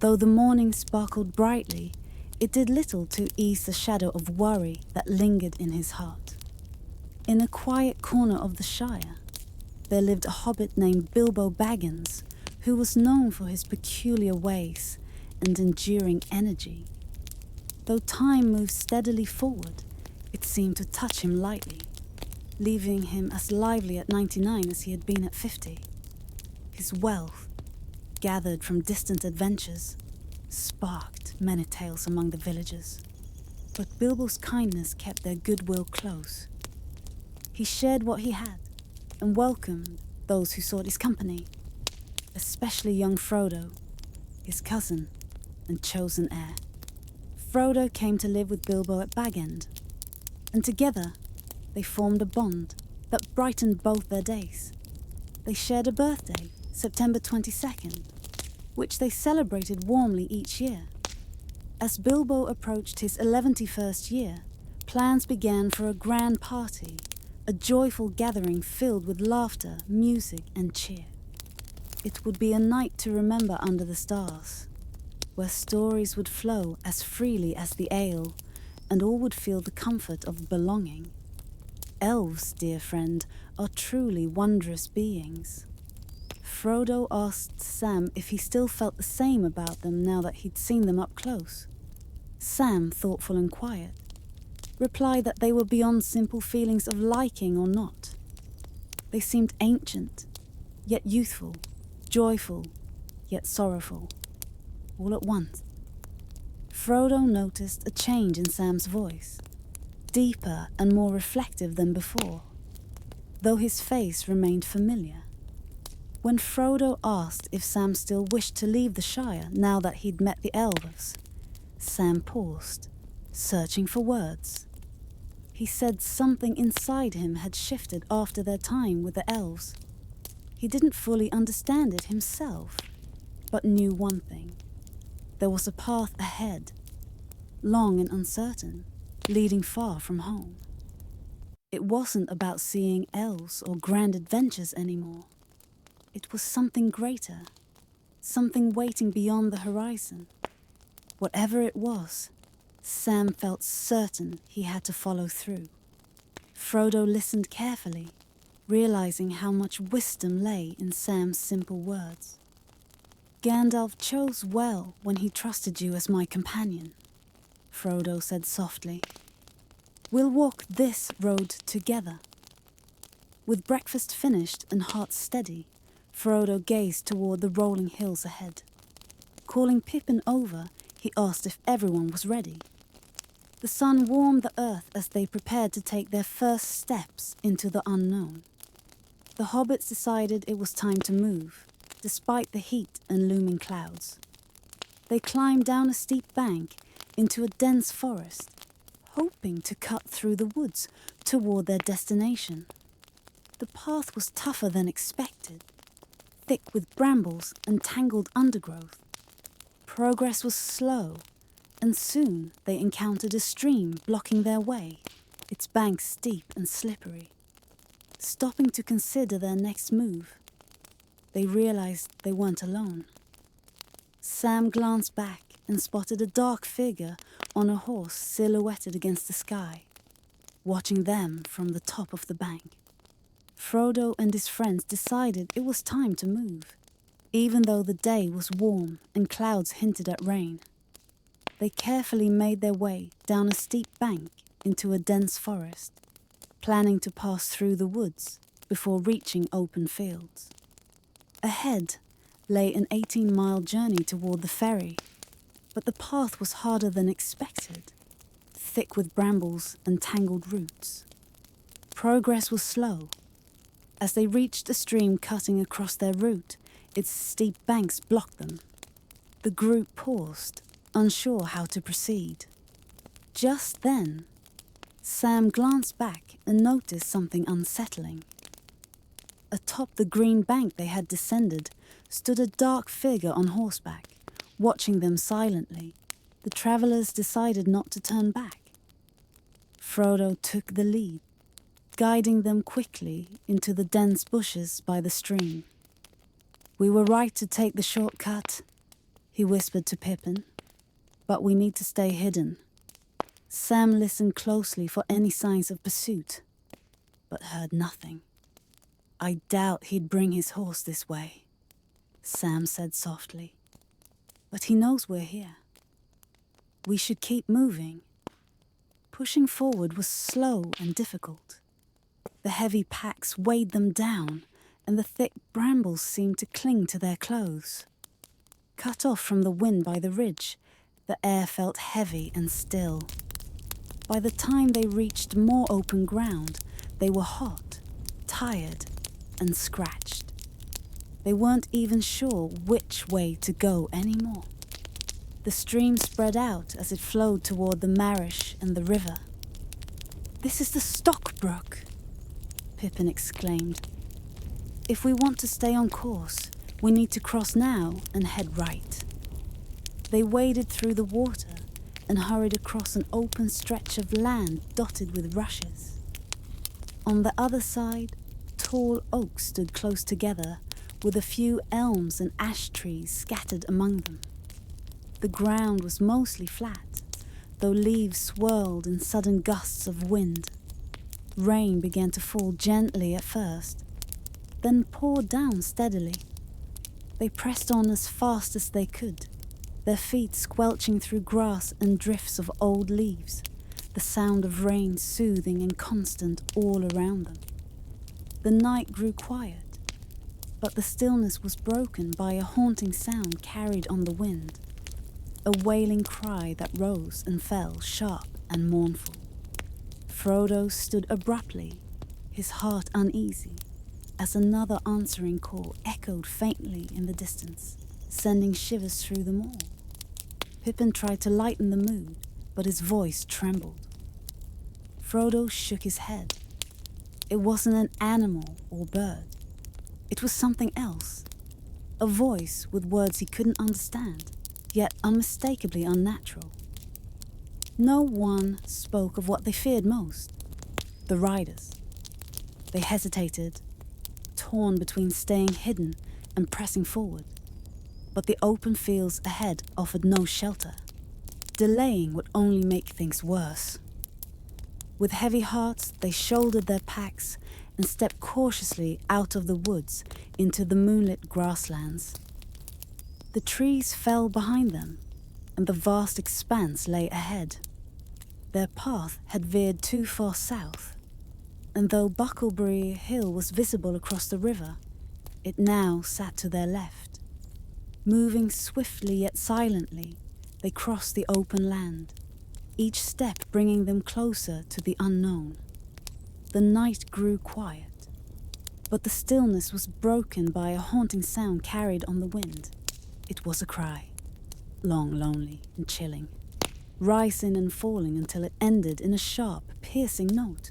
Speaker 1: Though the morning sparkled brightly, it did little to ease the shadow of worry that lingered in his heart. In a quiet corner of the Shire, there lived a hobbit named Bilbo Baggins, who was known for his peculiar ways and enduring energy. Though time moved steadily forward, it seemed to touch him lightly, leaving him as lively at 99 as he had been at 50. His wealth, gathered from distant adventures, sparked many tales among the villagers. But Bilbo's kindness kept their goodwill close. He shared what he had and welcomed those who sought his company, especially young Frodo, his cousin and chosen heir. Frodo came to live with Bilbo at Bag End, and together they formed a bond that brightened both their days. They shared a birthday, September 22nd, which they celebrated warmly each year. As Bilbo approached his 111st year, plans began for a grand party, a joyful gathering filled with laughter, music, and cheer. It would be a night to remember under the stars, where stories would flow as freely as the ale, and all would feel the comfort of belonging. Elves, dear friend, are truly wondrous beings. Frodo asked Sam if he still felt the same about them now that he'd seen them up close. Sam, thoughtful and quiet, replied that they were beyond simple feelings of liking or not. They seemed ancient, yet youthful, joyful, yet sorrowful, all at once. Frodo noticed a change in Sam's voice, deeper and more reflective than before, though his face remained familiar. When Frodo asked if Sam still wished to leave the Shire now that he'd met the elves, Sam paused, searching for words. He said something inside him had shifted after their time with the elves. He didn't fully understand it himself, but knew one thing. There was a path ahead, long and uncertain, leading far from home. It wasn't about seeing elves or grand adventures anymore. It was something greater, something waiting beyond the horizon. Whatever it was, Sam felt certain he had to follow through. Frodo listened carefully, realizing how much wisdom lay in Sam's simple words. Gandalf chose well when he trusted you as my companion, Frodo said softly. We'll walk this road together. With breakfast finished and heart steady, Frodo gazed toward the rolling hills ahead. Calling Pippin over, he asked if everyone was ready. The sun warmed the earth as they prepared to take their first steps into the unknown. The hobbits decided it was time to move, despite the heat and looming clouds. They climbed down a steep bank into a dense forest, hoping to cut through the woods toward their destination. The path was tougher than expected, thick with brambles and tangled undergrowth. Progress was slow, and soon they encountered a stream blocking their way, its banks steep and slippery. Stopping to consider their next move, they realized they weren't alone. Sam glanced back and spotted a dark figure on a horse silhouetted against the sky, watching them from the top of the bank. Frodo and his friends decided it was time to move, even though the day was warm and clouds hinted at rain. They carefully made their way down a steep bank into a dense forest, planning to pass through the woods before reaching open fields. Ahead, lay an 18-mile journey toward the ferry, but the path was harder than expected, thick with brambles and tangled roots. Progress was slow. As they reached a stream cutting across their route, its steep banks blocked them. The group paused, unsure how to proceed. Just then, Sam glanced back and noticed something unsettling. Atop the green bank they had descended stood a dark figure on horseback, watching them silently. The travelers decided not to turn back. Frodo took the lead, guiding them quickly into the dense bushes by the stream. "We were right to take the shortcut," he whispered to Pippin, "but we need to stay hidden." Sam listened closely for any signs of pursuit, but heard nothing. "I doubt he'd bring his horse this way," Sam said softly. "But he knows we're here. We should keep moving." Pushing forward was slow and difficult. The heavy packs weighed them down, and the thick brambles seemed to cling to their clothes. Cut off from the wind by the ridge, the air felt heavy and still. By the time they reached more open ground, they were hot, tired, and scratched. They weren't even sure which way to go anymore. The stream spread out as it flowed toward the Marish and the river. "This is the Stockbrook," Pippin exclaimed. "If we want to stay on course, we need to cross now and head right." They waded through the water and hurried across an open stretch of land dotted with rushes. On the other side, tall oaks stood close together, with a few elms and ash trees scattered among them. The ground was mostly flat, though leaves swirled in sudden gusts of wind. Rain began to fall gently at first, then poured down steadily. They pressed on as fast as they could, their feet squelching through grass and drifts of old leaves, the sound of rain soothing and constant all around them. The night grew quiet, but the stillness was broken by a haunting sound carried on the wind, a wailing cry that rose and fell sharp and mournful. Frodo stood abruptly, his heart uneasy, as another answering call echoed faintly in the distance, sending shivers through them all. Pippin tried to lighten the mood, but his voice trembled. Frodo shook his head. It wasn't an animal or bird. It was something else, a voice with words he couldn't understand, yet unmistakably unnatural. No one spoke of what they feared most, the riders. They hesitated, torn between staying hidden and pressing forward, but the open fields ahead offered no shelter. Delaying would only make things worse. With heavy hearts, they shouldered their packs and stepped cautiously out of the woods into the moonlit grasslands. The trees fell behind them, and the vast expanse lay ahead. Their path had veered too far south, and though Bucklebury Hill was visible across the river, it now sat to their left. Moving swiftly yet silently, they crossed the open land, each step bringing them closer to the unknown. The night grew quiet, but the stillness was broken by a haunting sound carried on the wind. It was a cry, long, lonely, and chilling, rising and falling until it ended in a sharp, piercing note.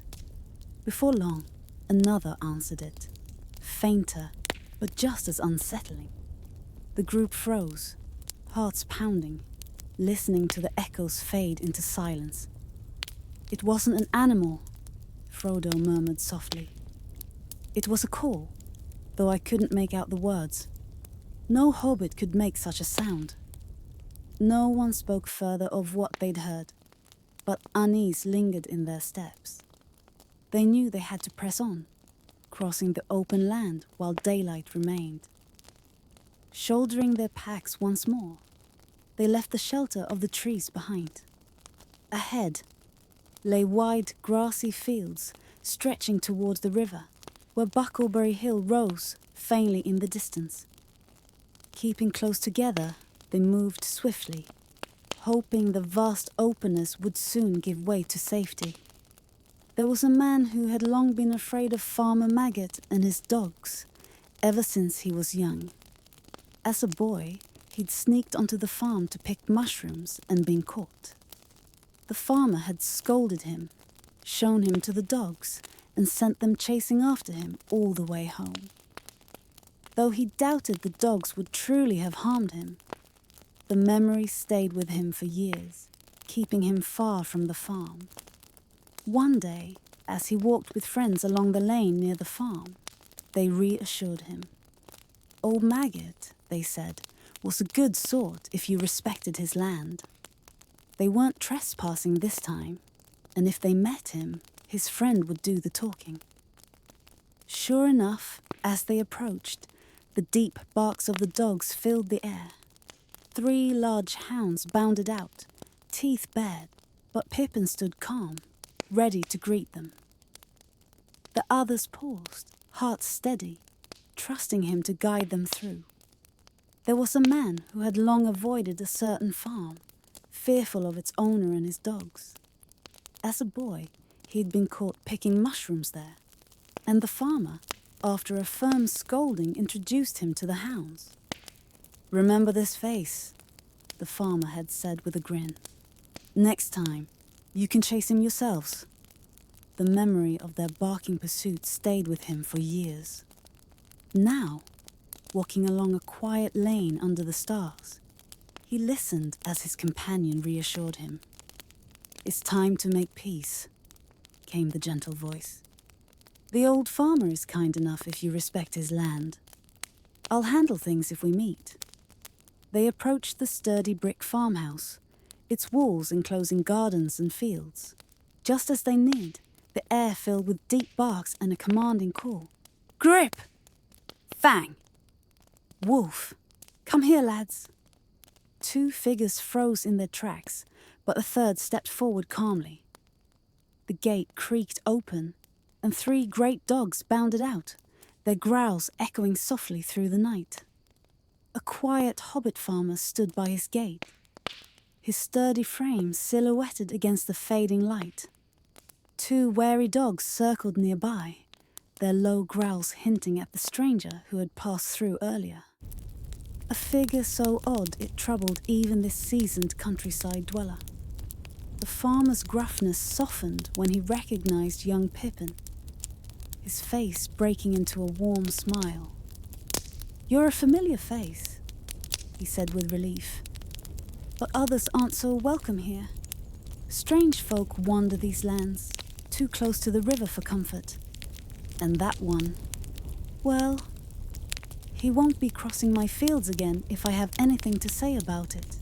Speaker 1: Before long, another answered it, fainter, but just as unsettling. The group froze, hearts pounding, listening to the echoes fade into silence. "It wasn't an animal," Frodo murmured softly. "It was a call, though I couldn't make out the words. No hobbit could make such a sound." No one spoke further of what they'd heard, but unease lingered in their steps. They knew they had to press on, crossing the open land while daylight remained. Shouldering their packs once more, they left the shelter of the trees behind. Ahead lay wide grassy fields stretching towards the river, where Bucklebury Hill rose faintly in the distance. Keeping close together, they moved swiftly, hoping the vast openness would soon give way to safety. There was a man who had long been afraid of Farmer Maggot and his dogs, ever since he was young. As a boy, he'd sneaked onto the farm to pick mushrooms and been caught. The farmer had scolded him, shown him to the dogs, and sent them chasing after him all the way home. Though he doubted the dogs would truly have harmed him, the memory stayed with him for years, keeping him far from the farm. One day, as he walked with friends along the lane near the farm, they reassured him. Old Maggot, they said, was a good sort if you respected his land. They weren't trespassing this time, and if they met him, his friend would do the talking. Sure enough, as they approached, the deep barks of the dogs filled the air. 3 large hounds bounded out, teeth bared, but Pippin stood calm, ready to greet them. The others paused, hearts steady, trusting him to guide them through. There was a man who had long avoided a certain farm, fearful of its owner and his dogs. As a boy, he'd been caught picking mushrooms there, and the farmer, after a firm scolding, introduced him to the hounds. "Remember this face," the farmer had said with a grin. "Next time, you can chase him yourselves." The memory of their barking pursuit stayed with him for years. Now, walking along a quiet lane under the stars, he listened as his companion reassured him. "It's time to make peace," came the gentle voice. "The old farmer is kind enough if you respect his land. I'll handle things if we meet." They approached the sturdy brick farmhouse, its walls enclosing gardens and fields. Just as they neared, the air filled with deep barks and a commanding call. "Grip! Fang! Wolf! Come here, lads!" 2 figures froze in their tracks, but a third stepped forward calmly. The gate creaked open, and 3 great dogs bounded out, their growls echoing softly through the night. A quiet hobbit farmer stood by his gate, his sturdy frame silhouetted against the fading light. 2 wary dogs circled nearby, their low growls hinting at the stranger who had passed through earlier. A figure so odd it troubled even this seasoned countryside dweller. The farmer's gruffness softened when he recognized young Pippin, his face breaking into a warm smile. "You're a familiar face," he said with relief. "But others aren't so welcome here. Strange folk wander these lands, too close to the river for comfort. And that one, well, he won't be crossing my fields again if I have anything to say about it."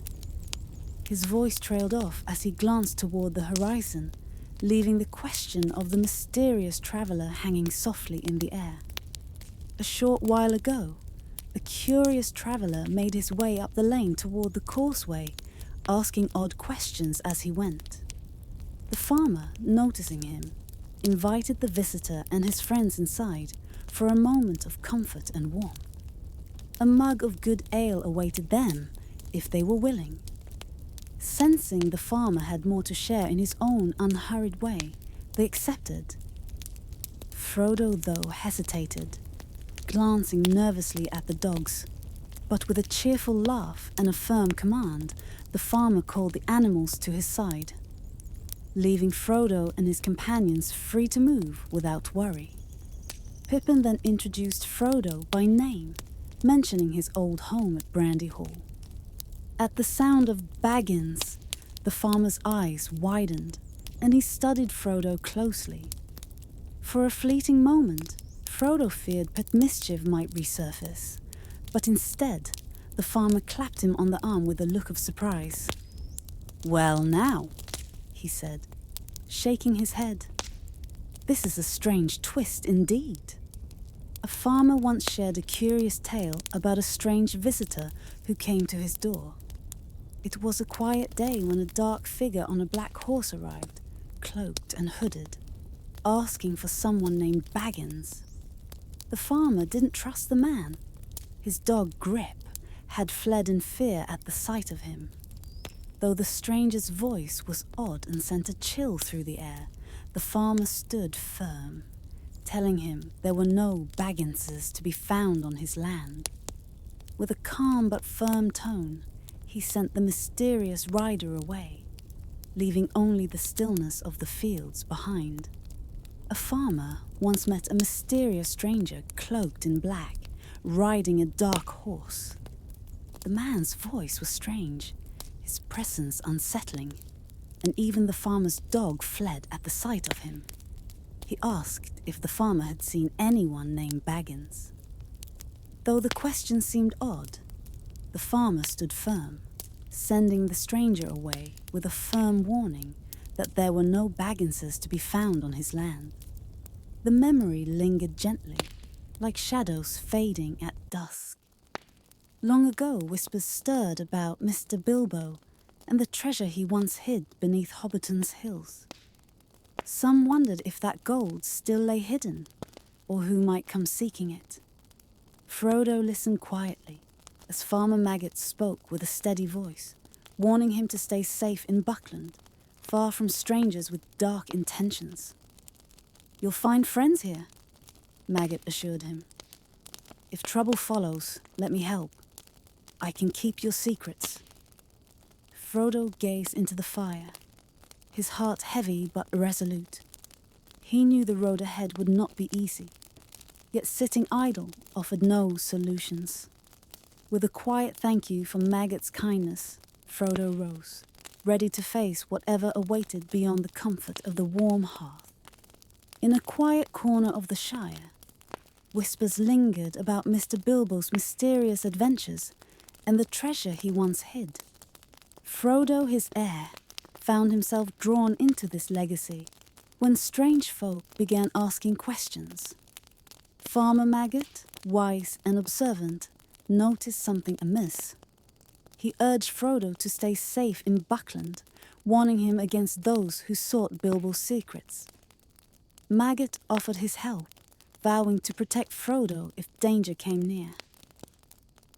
Speaker 1: His voice trailed off as he glanced toward the horizon, leaving the question of the mysterious traveler hanging softly in the air. A short while ago, a curious traveler made his way up the lane toward the causeway, asking odd questions as he went. The farmer, noticing him, invited the visitor and his friends inside for a moment of comfort and warmth. A mug of good ale awaited them, if they were willing. Sensing the farmer had more to share in his own unhurried way, they accepted. Frodo, though, hesitated, glancing nervously at the dogs, but with a cheerful laugh and a firm command, the farmer called the animals to his side, leaving Frodo and his companions free to move without worry. Pippin then introduced Frodo by name, mentioning his old home at Brandy Hall. At the sound of Baggins, the farmer's eyes widened, and he studied Frodo closely. For a fleeting moment, Frodo feared pet mischief might resurface, but instead, the farmer clapped him on the arm with a look of surprise. "Well now," he said, shaking his head. "This is a strange twist indeed." A farmer once shared a curious tale about a strange visitor who came to his door. It was a quiet day when a dark figure on a black horse arrived, cloaked and hooded, asking for someone named Baggins. The farmer didn't trust the man. His dog Grip had fled in fear at the sight of him. Though the stranger's voice was odd and sent a chill through the air, the farmer stood firm, telling him there were no Bagginses to be found on his land. With a calm but firm tone, he sent the mysterious rider away, leaving only the stillness of the fields behind. A farmer once met a mysterious stranger cloaked in black, riding a dark horse. The man's voice was strange, his presence unsettling, and even the farmer's dog fled at the sight of him. He asked if the farmer had seen anyone named Baggins. Though the question seemed odd, the farmer stood firm, sending the stranger away with a firm warning that there were no Bagginses to be found on his land. The memory lingered gently, like shadows fading at dusk. Long ago, whispers stirred about Mr. Bilbo and the treasure he once hid beneath Hobbiton's hills. Some wondered if that gold still lay hidden, or who might come seeking it. Frodo listened quietly as Farmer Maggot spoke with a steady voice, warning him to stay safe in Buckland, far from strangers with dark intentions. "You'll find friends here," Maggot assured him. "If trouble follows, let me help. I can keep your secrets." Frodo gazed into the fire, his heart heavy but resolute. He knew the road ahead would not be easy, yet sitting idle offered no solutions. With a quiet thank you for Maggot's kindness, Frodo rose, ready to face whatever awaited beyond the comfort of the warm hearth. In a quiet corner of the Shire, whispers lingered about Mr. Bilbo's mysterious adventures and the treasure he once hid. Frodo, his heir, found himself drawn into this legacy when strange folk began asking questions. Farmer Maggot, wise and observant, noticed something amiss. He urged Frodo to stay safe in Buckland, warning him against those who sought Bilbo's secrets. Maggot offered his help, vowing to protect Frodo if danger came near.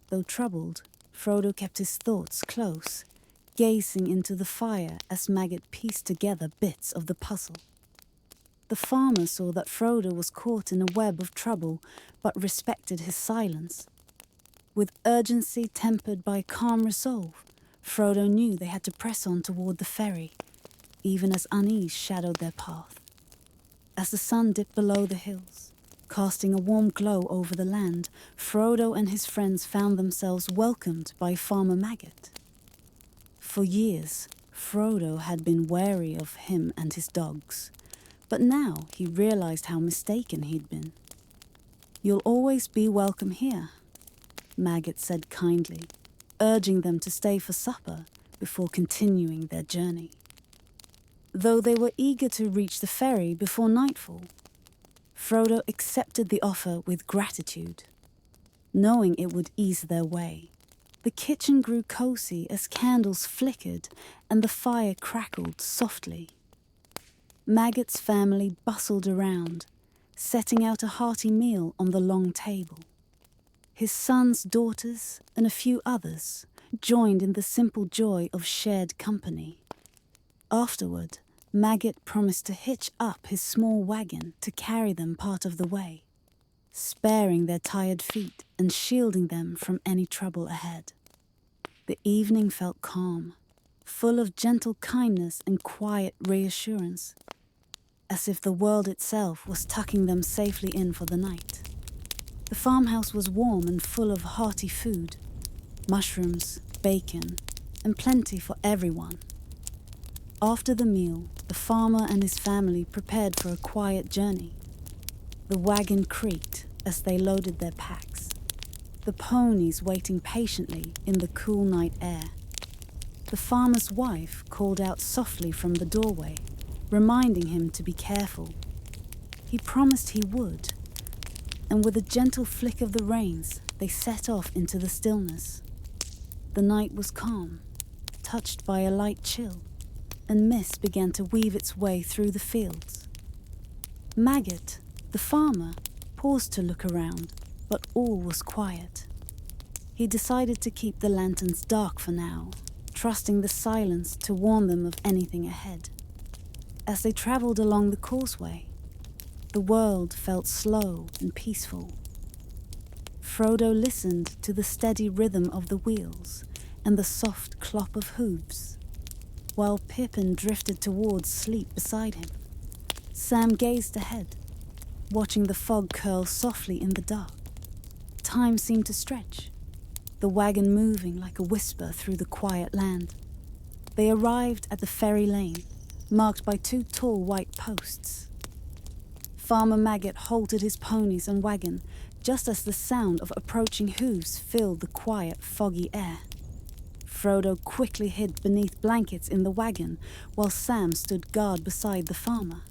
Speaker 1: Though troubled, Frodo kept his thoughts close, gazing into the fire as Maggot pieced together bits of the puzzle. The farmer saw that Frodo was caught in a web of trouble, but respected his silence. With urgency tempered by calm resolve, Frodo knew they had to press on toward the ferry, even as unease shadowed their path. As the sun dipped below the hills, casting a warm glow over the land, Frodo and his friends found themselves welcomed by Farmer Maggot. For years, Frodo had been wary of him and his dogs, but now he realized how mistaken he'd been. "You'll always be welcome here," Maggot said kindly, urging them to stay for supper before continuing their journey. Though they were eager to reach the ferry before nightfall, Frodo accepted the offer with gratitude, knowing it would ease their way. The kitchen grew cozy as candles flickered and the fire crackled softly. Maggot's family bustled around, setting out a hearty meal on the long table. His sons, daughters, and a few others joined in the simple joy of shared company. Afterward, Maggot promised to hitch up his small wagon to carry them part of the way, sparing their tired feet and shielding them from any trouble ahead. The evening felt calm, full of gentle kindness and quiet reassurance, as if the world itself was tucking them safely in for the night. The farmhouse was warm and full of hearty food, mushrooms, bacon, and plenty for everyone. After the meal, the farmer and his family prepared for a quiet journey. The wagon creaked as they loaded their packs, the ponies waiting patiently in the cool night air. The farmer's wife called out softly from the doorway, reminding him to be careful. He promised he would, and with a gentle flick of the reins, they set off into the stillness. The night was calm, touched by a light chill, and mist began to weave its way through the fields. Maggot, the farmer, paused to look around, but all was quiet. He decided to keep the lanterns dark for now, trusting the silence to warn them of anything ahead. As they traveled along the causeway, the world felt slow and peaceful. Frodo listened to the steady rhythm of the wheels and the soft clop of hooves, while Pippin drifted towards sleep beside him. Sam gazed ahead, watching the fog curl softly in the dark. Time seemed to stretch, the wagon moving like a whisper through the quiet land. They arrived at the ferry lane, marked by 2 tall white posts. Farmer Maggot halted his ponies and wagon just as the sound of approaching hooves filled the quiet, foggy air. Frodo quickly hid beneath blankets in the wagon while Sam stood guard beside the farmer.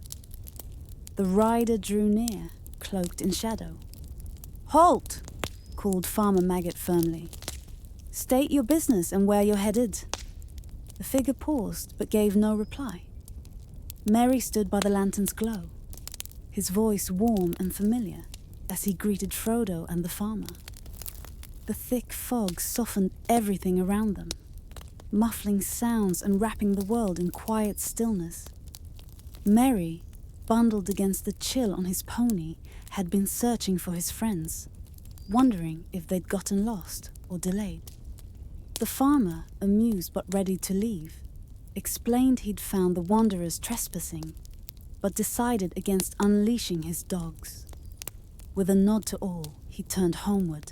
Speaker 1: The rider drew near, cloaked in shadow. "Halt!" called Farmer Maggot firmly. "State your business and where you're headed." The figure paused but gave no reply. Merry stood by the lantern's glow, his voice warm and familiar as he greeted Frodo and the farmer. The thick fog softened everything around them, muffling sounds and wrapping the world in quiet stillness. Merry, bundled against the chill on his pony, had been searching for his friends, wondering if they'd gotten lost or delayed. The farmer, amused but ready to leave, explained he'd found the wanderers trespassing, but decided against unleashing his dogs. With a nod to all, he turned homeward,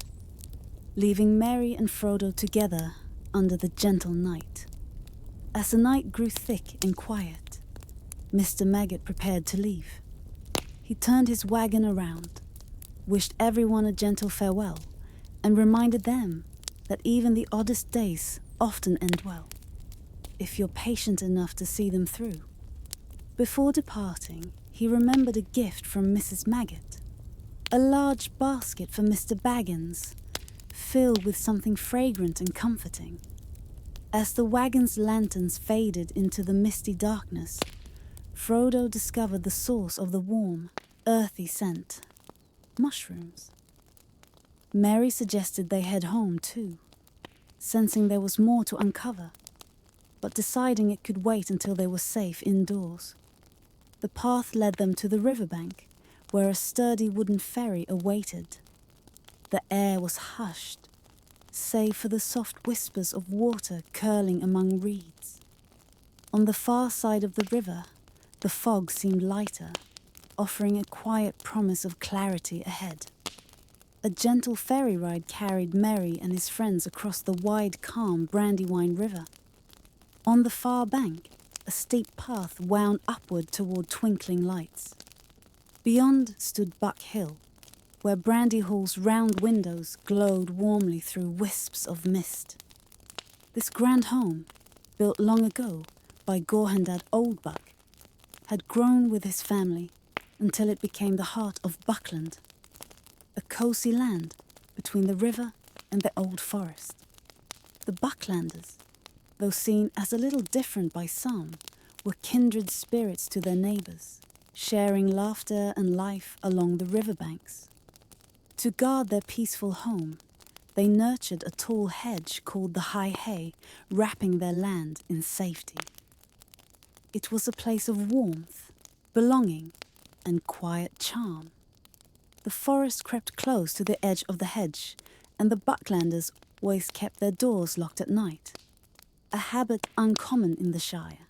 Speaker 1: leaving Merry and Frodo together under the gentle night. As the night grew thick and quiet, Mr. Maggot prepared to leave. He turned his wagon around, wished everyone a gentle farewell, and reminded them that even the oddest days often end well, if you're patient enough to see them through. Before departing, he remembered a gift from Mrs. Maggot, a large basket for Mr. Baggins, filled with something fragrant and comforting. As the wagon's lanterns faded into the misty darkness, Frodo discovered the source of the warm, earthy scent: mushrooms. Merry suggested they head home too, sensing there was more to uncover, but deciding it could wait until they were safe indoors. The path led them to the riverbank, where a sturdy wooden ferry awaited. The air was hushed, save for the soft whispers of water curling among reeds. On the far side of the river, the fog seemed lighter, offering a quiet promise of clarity ahead. A gentle ferry ride carried Merry and his friends across the wide, calm Brandywine River. On the far bank, a steep path wound upward toward twinkling lights. Beyond stood Buck Hill, where Brandy Hall's round windows glowed warmly through wisps of mist. This grand home, built long ago by Gorhendad Oldbuck, had grown with his family until it became the heart of Buckland, a cosy land between the river and the old forest. The Bucklanders, though seen as a little different by some, were kindred spirits to their neighbours, sharing laughter and life along the riverbanks. To guard their peaceful home, they nurtured a tall hedge called the High Hay, wrapping their land in safety. It was a place of warmth, belonging, and quiet charm. The forest crept close to the edge of the hedge, and the Bucklanders always kept their doors locked at night, a habit uncommon in the Shire.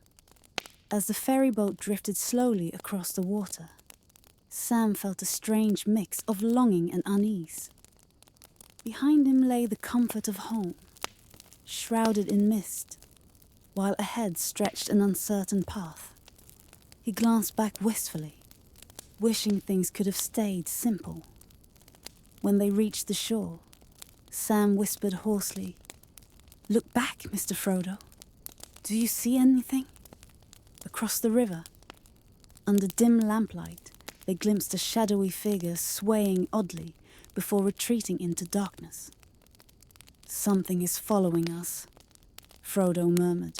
Speaker 1: As the ferry boat drifted slowly across the water, Sam felt a strange mix of longing and unease. Behind him lay the comfort of home, shrouded in mist, while ahead stretched an uncertain path. He glanced back wistfully, wishing things could have stayed simple. When they reached the shore, Sam whispered hoarsely, "Look back, Mr. Frodo. Do you see anything?" Across the river, under dim lamplight, they glimpsed a shadowy figure swaying oddly before retreating into darkness. "Something is following us," Frodo murmured.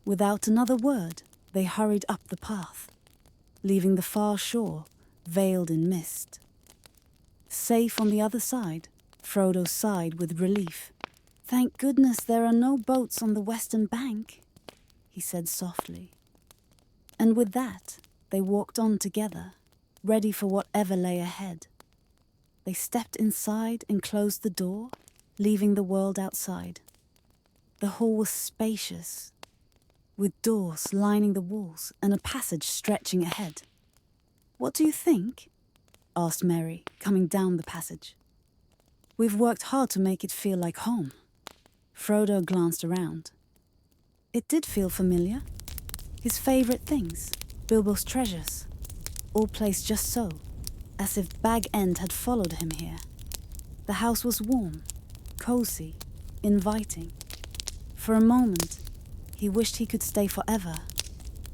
Speaker 1: Without another word, they hurried up the path, leaving the far shore veiled in mist. Safe on the other side, Frodo sighed with relief. "Thank goodness there are no boats on the western bank," he said softly. And with that, they walked on together, ready for whatever lay ahead. They stepped inside and closed the door, leaving the world outside. The hall was spacious, with doors lining the walls and a passage stretching ahead. "What do you think?" asked Merry, coming down the passage. "We've worked hard to make it feel like home." Frodo glanced around. It did feel familiar. His favorite things, Bilbo's treasures, all placed just so, as if Bag End had followed him here. The house was warm, cozy, inviting. For a moment, he wished he could stay forever,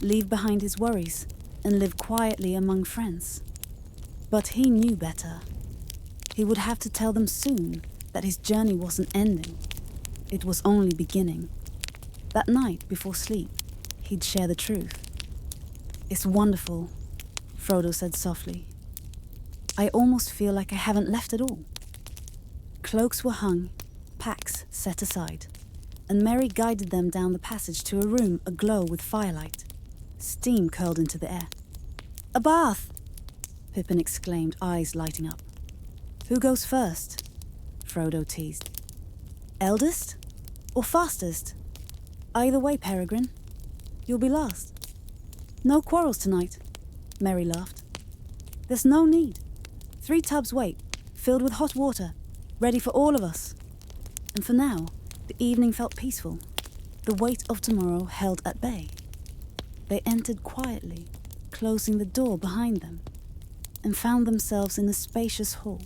Speaker 1: leave behind his worries, and live quietly among friends. But he knew better. He would have to tell them soon that his journey wasn't ending. It was only beginning. That night, before sleep, he'd share the truth. "It's wonderful," Frodo said softly. "I almost feel like I haven't left at all." Cloaks were hung, packs set aside, and Merry guided them down the passage to a room aglow with firelight. Steam curled into the air. "A bath!" Pippin exclaimed, eyes lighting up. "Who goes first?" Frodo teased. "Eldest or fastest? Either way, Peregrine. You'll be last." "No quarrels tonight," Merry laughed. "There's no need. 3 tubs wait, filled with hot water, ready for all of us." And for now, the evening felt peaceful, the weight of tomorrow held at bay. They entered quietly, closing the door behind them, and found themselves in a spacious hall.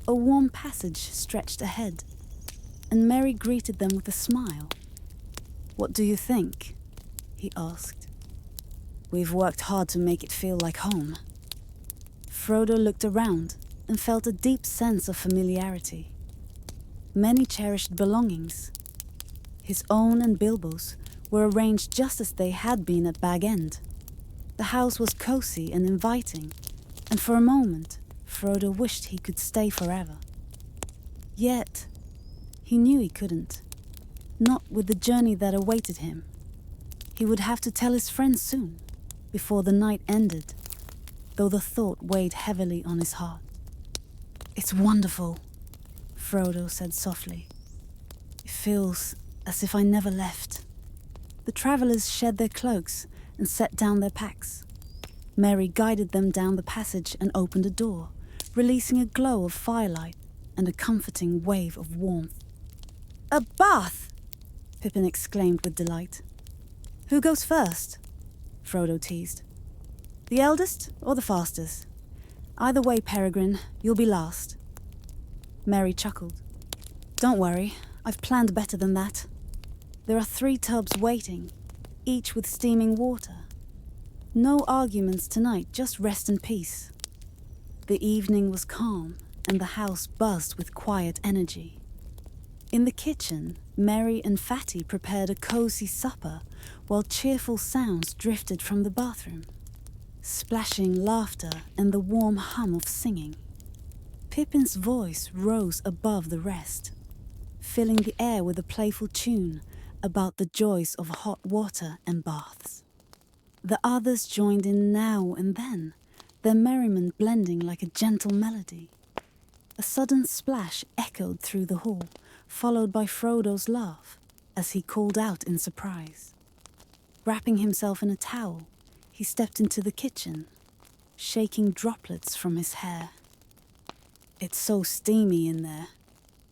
Speaker 1: A warm passage stretched ahead, and Merry greeted them with a smile. "What do you think?" he asked. "We've worked hard to make it feel like home." Frodo looked around and felt a deep sense of familiarity. Many cherished belongings, his own and Bilbo's, were arranged just as they had been at Bag End. The house was cozy and inviting, and for a moment, Frodo wished he could stay forever. Yet, he knew he couldn't. Not with the journey that awaited him. He would have to tell his friends soon, before the night ended, though the thought weighed heavily on his heart. "It's wonderful," Frodo said softly. "It feels as if I never left." The travelers shed their cloaks and set down their packs. Merry guided them down the passage and opened a door, releasing a glow of firelight and a comforting wave of warmth. "A bath!" Pippin exclaimed with delight. "Who goes first?" Frodo teased. "The eldest or the fastest? Either way, Peregrine, you'll be last." Merry chuckled. "Don't worry, I've planned better than that. There are 3 tubs waiting, each with steaming water. No arguments tonight, just rest and peace." The evening was calm, and the house buzzed with quiet energy. In the kitchen, Merry and Fatty prepared a cozy supper, while cheerful sounds drifted from the bathroom. Splashing laughter and the warm hum of singing. Pippin's voice rose above the rest, filling the air with a playful tune about the joys of hot water and baths. The others joined in now and then, their merriment blending like a gentle melody. A sudden splash echoed through the hall, followed by Frodo's laugh as he called out in surprise. Wrapping himself in a towel, he stepped into the kitchen, shaking droplets from his hair. "It's so steamy in there,"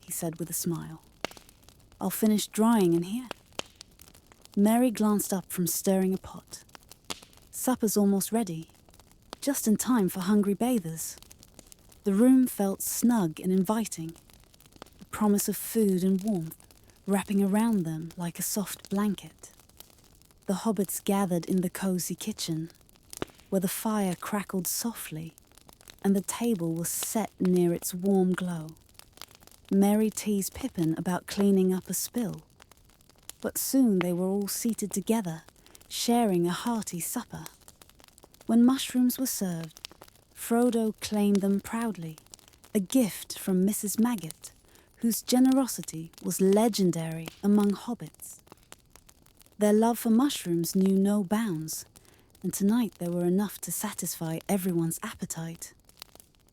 Speaker 1: he said with a smile. "I'll finish drying in here." Merry glanced up from stirring a pot. "Supper's almost ready, just in time for hungry bathers." The room felt snug and inviting, the promise of food and warmth wrapping around them like a soft blanket. The hobbits gathered in the cozy kitchen, where the fire crackled softly and the table was set near its warm glow. Merry teased Pippin about cleaning up a spill, but soon they were all seated together, sharing a hearty supper. When mushrooms were served, Frodo claimed them proudly, a gift from Mrs. Maggot, whose generosity was legendary among hobbits. Their love for mushrooms knew no bounds, and tonight there were enough to satisfy everyone's appetite.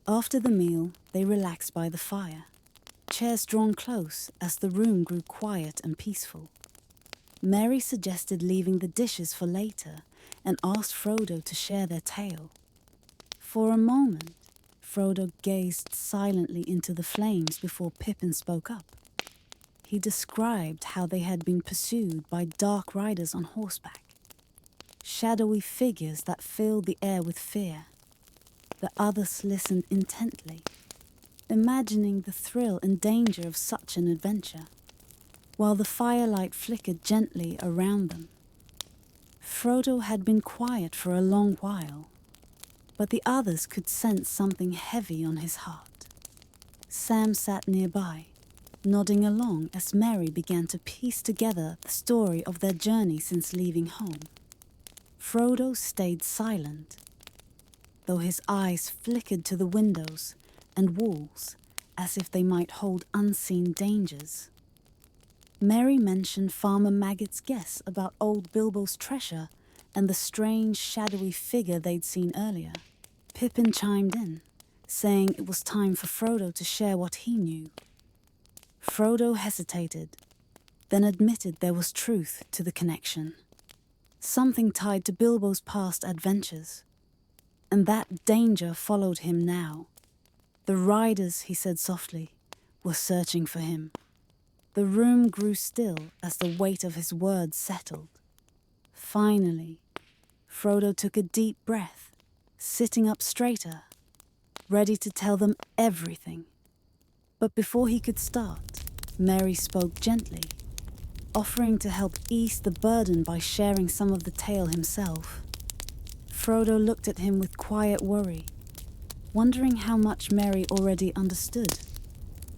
Speaker 1: After the meal, they relaxed by the fire, chairs drawn close as the room grew quiet and peaceful. Merry suggested leaving the dishes for later and asked Frodo to share their tale. For a moment, Frodo gazed silently into the flames before Pippin spoke up. He described how they had been pursued by dark riders on horseback, shadowy figures that filled the air with fear. The others listened intently, imagining the thrill and danger of such an adventure, while the firelight flickered gently around them. Frodo had been quiet for a long while, but the others could sense something heavy on his heart. Sam sat nearby, nodding along as Merry began to piece together the story of their journey since leaving home. Frodo stayed silent, though his eyes flickered to the windows and walls as if they might hold unseen dangers. Merry mentioned Farmer Maggot's guess about old Bilbo's treasure and the strange, shadowy figure they'd seen earlier. Pippin chimed in, saying it was time for Frodo to share what he knew. Frodo hesitated, then admitted there was truth to the connection. Something tied to Bilbo's past adventures. And that danger followed him now. The riders, he said softly, were searching for him. The room grew still as the weight of his words settled. Finally, Frodo took a deep breath, sitting up straighter, ready to tell them everything. But before he could start, Merry spoke gently, offering to help ease the burden by sharing some of the tale himself. Frodo looked at him with quiet worry, wondering how much Merry already understood.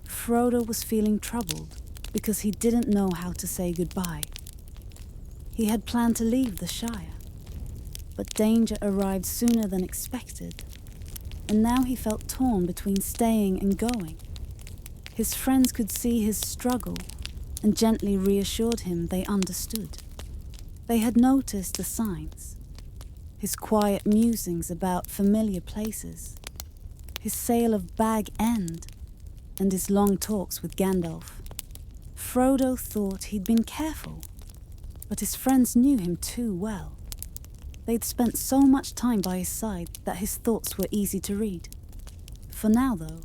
Speaker 1: Frodo was feeling troubled because he didn't know how to say goodbye. He had planned to leave the Shire, but danger arrived sooner than expected, and now he felt torn between staying and going. His friends could see his struggle and gently reassured him they understood. They had noticed the signs, his quiet musings about familiar places, his sale of Bag End, and his long talks with Gandalf. Frodo thought he'd been careful, but his friends knew him too well. They'd spent so much time by his side that his thoughts were easy to read. For now, though,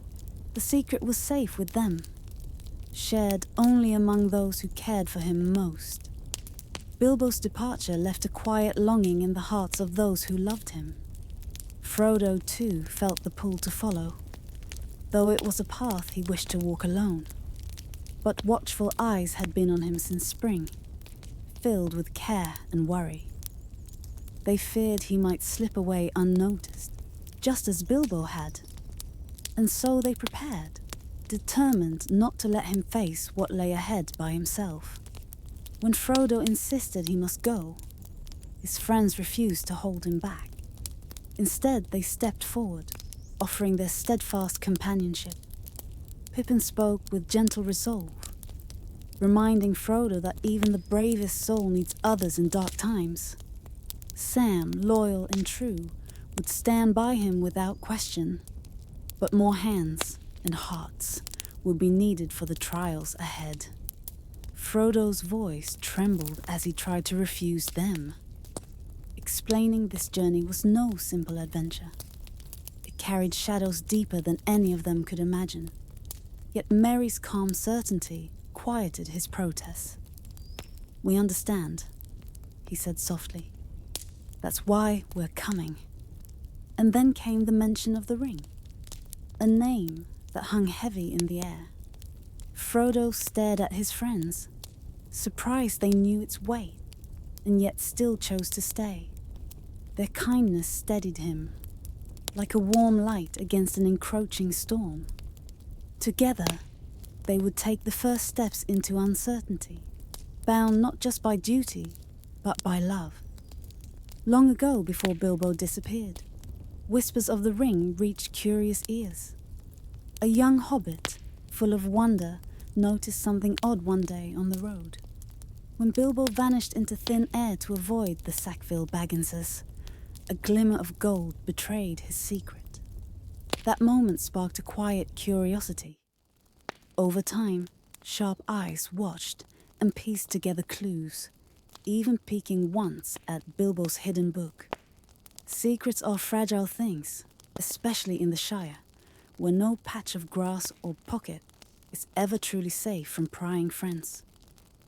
Speaker 1: the secret was safe with them, shared only among those who cared for him most. Bilbo's departure left a quiet longing in the hearts of those who loved him. Frodo, too, felt the pull to follow, though it was a path he wished to walk alone. But watchful eyes had been on him since spring, filled with care and worry. They feared he might slip away unnoticed, just as Bilbo had. And so they prepared, determined not to let him face what lay ahead by himself. When Frodo insisted he must go, his friends refused to hold him back. Instead, they stepped forward, offering their steadfast companionship. Pippin spoke with gentle resolve, reminding Frodo that even the bravest soul needs others in dark times. Sam, loyal and true, would stand by him without question, but more hands and hearts would be needed for the trials ahead. Frodo's voice trembled as he tried to refuse them. Explaining this journey was no simple adventure. It carried shadows deeper than any of them could imagine. Yet Merry's calm certainty quieted his protests. "We understand," he said softly. "That's why we're coming." And then came the mention of the ring, a name that hung heavy in the air. Frodo stared at his friends, surprised they knew its weight, and yet still chose to stay. Their kindness steadied him, like a warm light against an encroaching storm. Together, they would take the first steps into uncertainty, bound not just by duty, but by love. Long ago, before Bilbo disappeared, whispers of the ring reached curious ears. A young hobbit, full of wonder, noticed something odd one day on the road. When Bilbo vanished into thin air to avoid the Sackville Bagginses, a glimmer of gold betrayed his secret. That moment sparked a quiet curiosity. Over time, sharp eyes watched and pieced together clues, even peeking once at Bilbo's hidden book. Secrets are fragile things, especially in the Shire, where no patch of grass or pocket is ever truly safe from prying friends.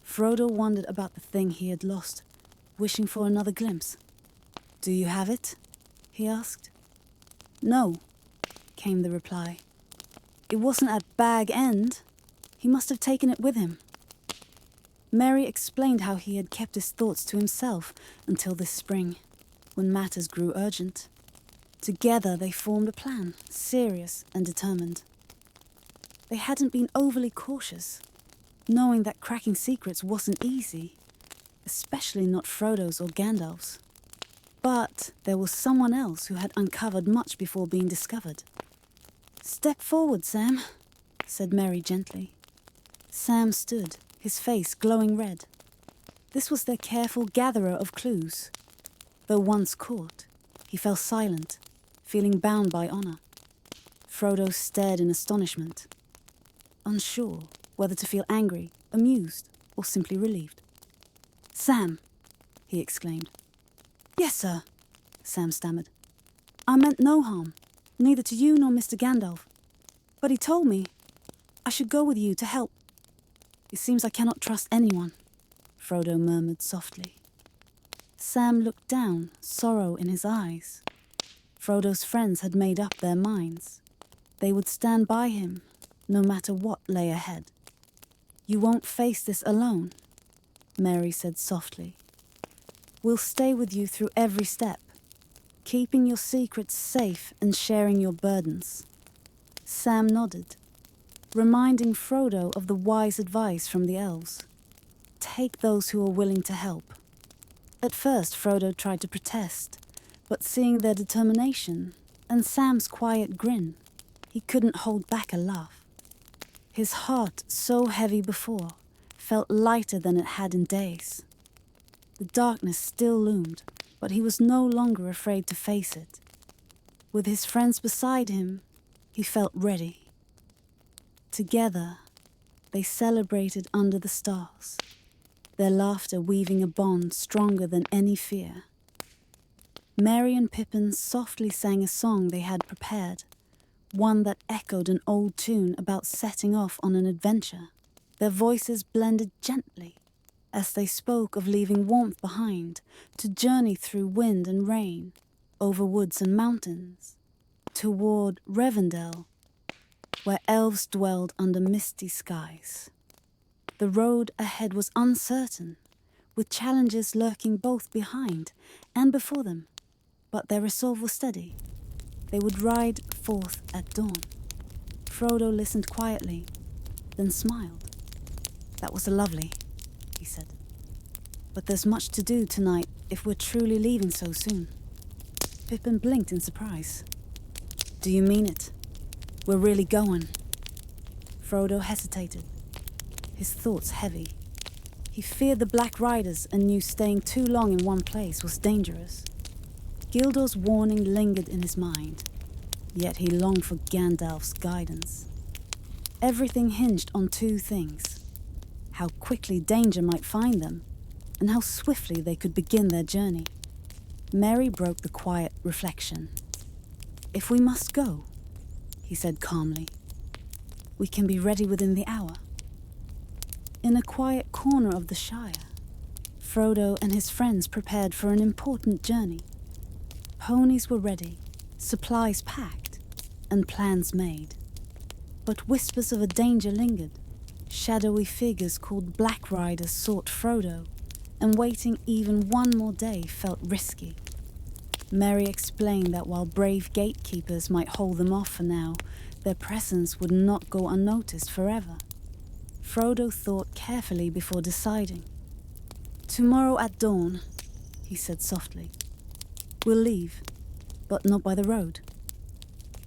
Speaker 1: Frodo wondered about the thing he had lost, wishing for another glimpse. "Do you have it?" he asked. "No," came the reply. "It wasn't at Bag End. He must have taken it with him." Merry explained how he had kept his thoughts to himself until this spring, when matters grew urgent. Together they formed a plan, serious and determined. They hadn't been overly cautious, knowing that cracking secrets wasn't easy, especially not Frodo's or Gandalf's. But there was someone else who had uncovered much before being discovered. "Step forward, Sam," said Merry gently. Sam stood, his face glowing red. This was their careful gatherer of clues. Though once caught, he fell silent, feeling bound by honor. Frodo stared in astonishment, unsure whether to feel angry, amused, or simply relieved. "Sam!" he exclaimed. "Yes, sir," Sam stammered. "I meant no harm, neither to you nor Mr. Gandalf. But he told me I should go with you to help. It seems I cannot trust anyone," Frodo murmured softly. Sam looked down, sorrow in his eyes. Frodo's friends had made up their minds. They would stand by him, no matter what lay ahead. "You won't face this alone," Merry said softly. "We'll stay with you through every step, keeping your secrets safe and sharing your burdens." Sam nodded, reminding Frodo of the wise advice from the elves. Take those who are willing to help. At first, Frodo tried to protest, but seeing their determination and Sam's quiet grin, he couldn't hold back a laugh. His heart, so heavy before, felt lighter than it had in days. The darkness still loomed, but he was no longer afraid to face it. With his friends beside him, he felt ready. Together, they celebrated under the stars, their laughter weaving a bond stronger than any fear. Merry and Pippin softly sang a song they had prepared, one that echoed an old tune about setting off on an adventure. Their voices blended gently as they spoke of leaving warmth behind to journey through wind and rain, over woods and mountains, toward Rivendell, where elves dwelled under misty skies. The road ahead was uncertain, with challenges lurking both behind and before them, but their resolve was steady. They would ride forth at dawn. Frodo listened quietly, then smiled. "That was lovely," he said. "But there's much to do tonight if we're truly leaving so soon." Pippin blinked in surprise. "Do you mean it? We're really going?" Frodo hesitated, his thoughts heavy. He feared the Black Riders and knew staying too long in one place was dangerous. Gildor's warning lingered in his mind, yet he longed for Gandalf's guidance. Everything hinged on two things: how quickly danger might find them, and how swiftly they could begin their journey. Merry broke the quiet reflection. "If we must go," he said calmly, "we can be ready within the hour." In a quiet corner of the Shire, Frodo and his friends prepared for an important journey. Ponies were ready, supplies packed, and plans made. But whispers of a danger lingered. Shadowy figures called Black Riders sought Frodo, and waiting even one more day felt risky. Merry explained that while brave gatekeepers might hold them off for now, their presence would not go unnoticed forever. Frodo thought carefully before deciding. "Tomorrow at dawn," he said softly. "We'll leave, but not by the road.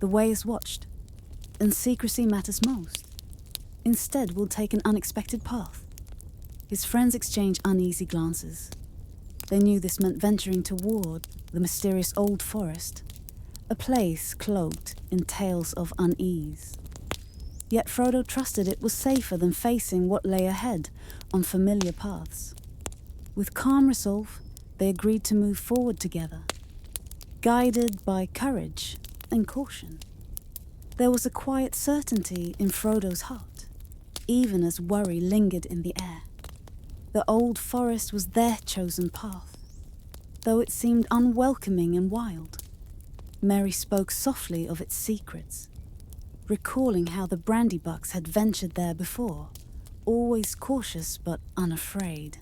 Speaker 1: The way is watched. and secrecy matters most. Instead, we'll take an unexpected path. His friends exchanged uneasy glances. They knew this meant venturing toward the mysterious old forest, a place cloaked in tales of unease. Yet Frodo trusted it was safer than facing what lay ahead on familiar paths. With calm resolve, they agreed to move forward together, guided by courage and caution. There was a quiet certainty in Frodo's heart, even as worry lingered in the air. The old forest was their chosen path, though it seemed unwelcoming and wild. Merry spoke softly of its secrets, recalling how the Brandybucks had ventured there before, always cautious but unafraid.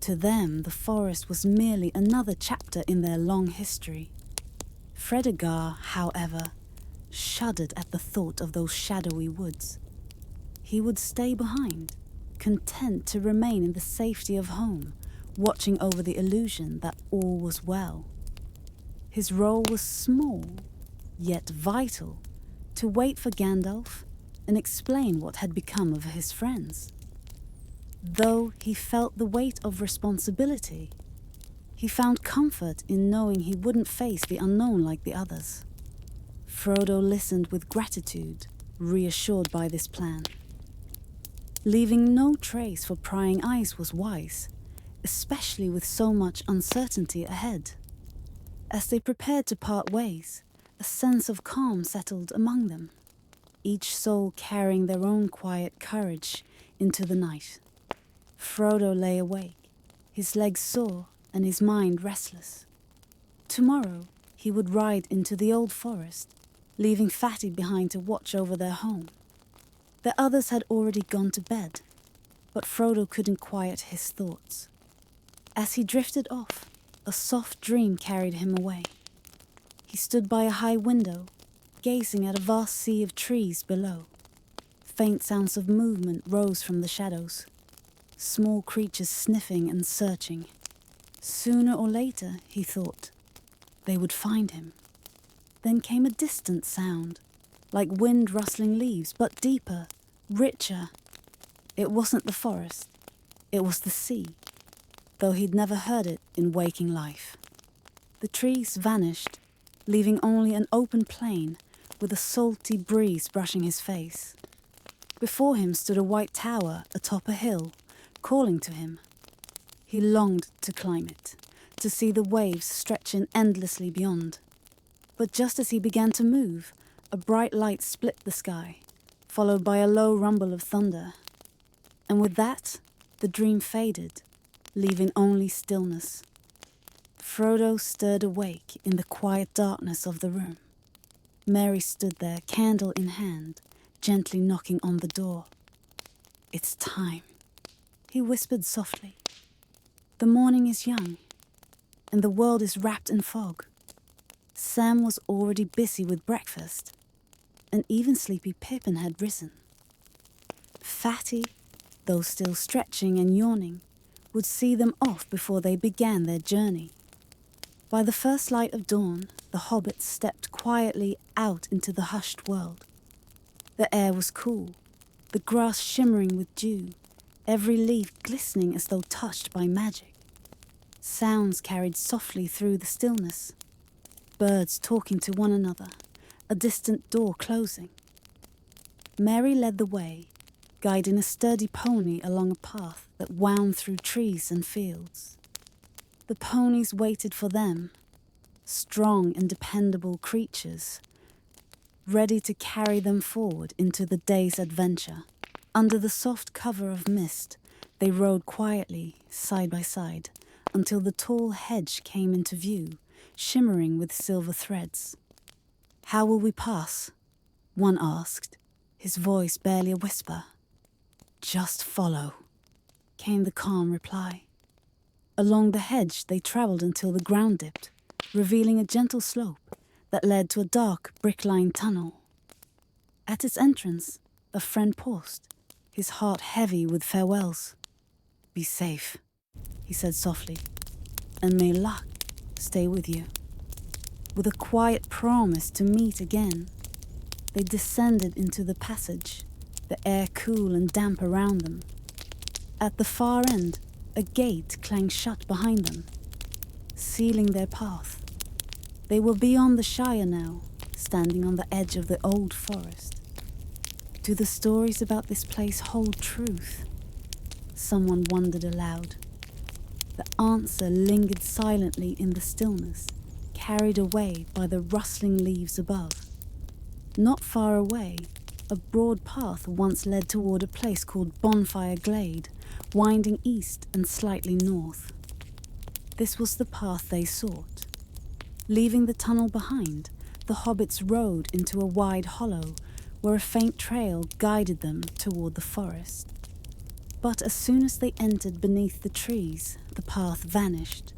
Speaker 1: To them, the forest was merely another chapter in their long history. Fredegar, however, shuddered at the thought of those shadowy woods. He would stay behind, content to remain in the safety of home, watching over the illusion that all was well. His role was small, yet vital, to wait for Gandalf and explain what had become of his friends. Though he felt the weight of responsibility, he found comfort in knowing he wouldn't face the unknown like the others. Frodo listened with gratitude, reassured by this plan. Leaving no trace for prying eyes was wise, especially with so much uncertainty ahead. As they prepared to part ways, a sense of calm settled among them, each soul carrying their own quiet courage into the night. Frodo lay awake, his legs sore and his mind restless. Tomorrow he would ride into the old forest, leaving Fatty behind to watch over their home. The others had already gone to bed, but Frodo couldn't quiet his thoughts. As he drifted off, a soft dream carried him away. He stood by a high window, gazing at a vast sea of trees below. Faint sounds of movement rose from the shadows, small creatures sniffing and searching. Sooner or later, he thought, they would find him. Then came a distant sound, like wind rustling leaves, but deeper, richer. It wasn't the forest, it was the sea, though he'd never heard it in waking life. The trees vanished, leaving only an open plain with a salty breeze brushing his face. Before him stood a white tower atop a hill, calling to him. He longed to climb it, to see the waves stretching endlessly beyond. But just as he began to move, a bright light split the sky, followed by a low rumble of thunder. And with that, the dream faded, leaving only stillness. Frodo stirred awake in the quiet darkness of the room. Merry stood there, candle in hand, gently knocking on the door. "It's time," he whispered softly. "The morning is young, and the world is wrapped in fog." Sam was already busy with breakfast, and even sleepy Pippin had risen. Fatty, though still stretching and yawning, would see them off before they began their journey. By the first light of dawn, the hobbits stepped quietly out into the hushed world. The air was cool, the grass shimmering with dew, every leaf glistening as though touched by magic. Sounds carried softly through the stillness, birds talking to one another, a distant door closing. Merry led the way, guiding a sturdy pony along a path that wound through trees and fields. The ponies waited for them, strong and dependable creatures, ready to carry them forward into the day's adventure. Under the soft cover of mist, they rode quietly, side by side, until the tall hedge came into view, shimmering with silver threads. "How will we pass?" one asked, his voice barely a whisper. "Just follow," came the calm reply. Along the hedge they travelled until the ground dipped, revealing a gentle slope that led to a dark brick-lined tunnel. At its entrance, a friend paused, his heart heavy with farewells. "Be safe," he said softly, "and may luck stay with you." With a quiet promise to meet again, They descended into the passage, the air cool and damp around them. At the far end, a gate clanged shut behind them, sealing their path. They were beyond the Shire now, standing on the edge of the old forest. Do the stories about this place hold truth? Someone wondered aloud. The answer lingered silently in the stillness, carried away by the rustling leaves above. Not far away, a broad path once led toward a place called Bonfire Glade, winding east and slightly north. This was the path they sought. Leaving the tunnel behind, the hobbits rode into a wide hollow where a faint trail guided them toward the forest. But as soon as they entered beneath the trees, the path vanished.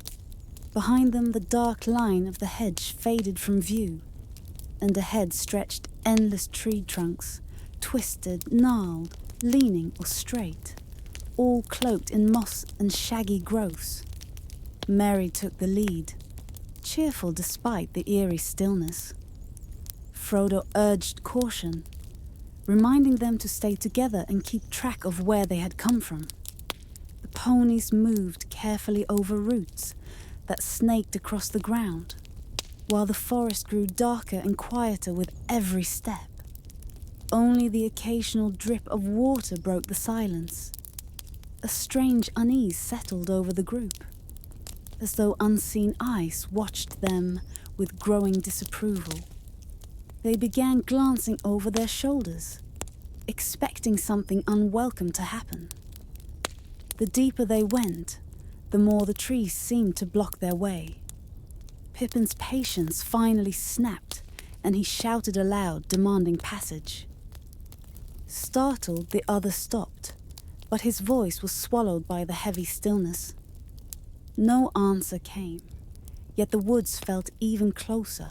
Speaker 1: Behind them, the dark line of the hedge faded from view, and ahead stretched endless tree trunks, twisted, gnarled, leaning or straight, all cloaked in moss and shaggy growths. Merry took the lead, cheerful despite the eerie stillness. Frodo urged caution, reminding them to stay together and keep track of where they had come from. The ponies moved carefully over roots that snaked across the ground, while the forest grew darker and quieter with every step. Only the occasional drip of water broke the silence. A strange unease settled over the group, as though unseen eyes watched them with growing disapproval. They began glancing over their shoulders, expecting something unwelcome to happen. The deeper they went, the more the trees seemed to block their way. Pippin's patience finally snapped, and he shouted aloud, demanding passage. Startled, the others stopped, but his voice was swallowed by the heavy stillness. No answer came, yet the woods felt even closer,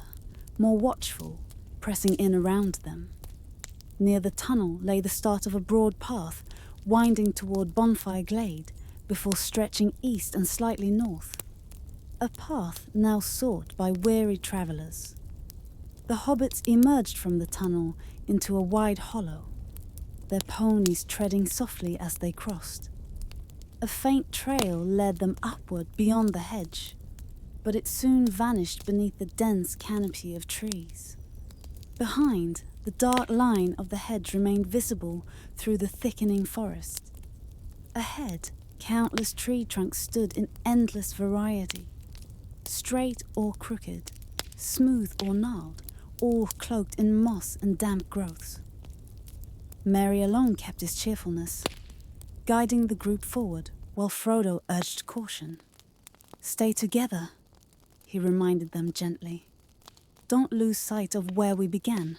Speaker 1: more watchful, pressing in around them. Near the tunnel lay the start of a broad path, winding toward Bonfire Glade, before stretching east and slightly north. A path now sought by weary travellers. The hobbits emerged from the tunnel into a wide hollow, their ponies treading softly as they crossed. A faint trail led them upward beyond the hedge, but it soon vanished beneath the dense canopy of trees. Behind, the dark line of the hedge remained visible through the thickening forest. Ahead, countless tree trunks stood in endless variety, straight or crooked, smooth or gnarled, all cloaked in moss and damp growths. Merry alone kept his cheerfulness, guiding the group forward while Frodo urged caution. "Stay together," he reminded them gently. "Don't lose sight of where we began."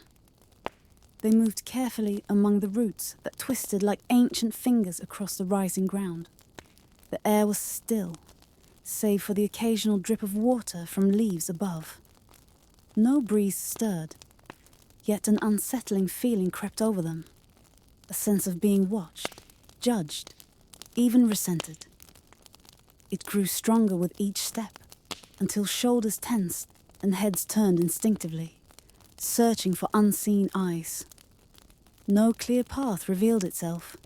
Speaker 1: They moved carefully among the roots that twisted like ancient fingers across the rising ground. The air was still, save for the occasional drip of water from leaves above. No breeze stirred, yet an unsettling feeling crept over them, a sense of being watched, judged, even resented. It grew stronger with each step, until shoulders tensed and heads turned instinctively, searching for unseen eyes. No clear path revealed itself.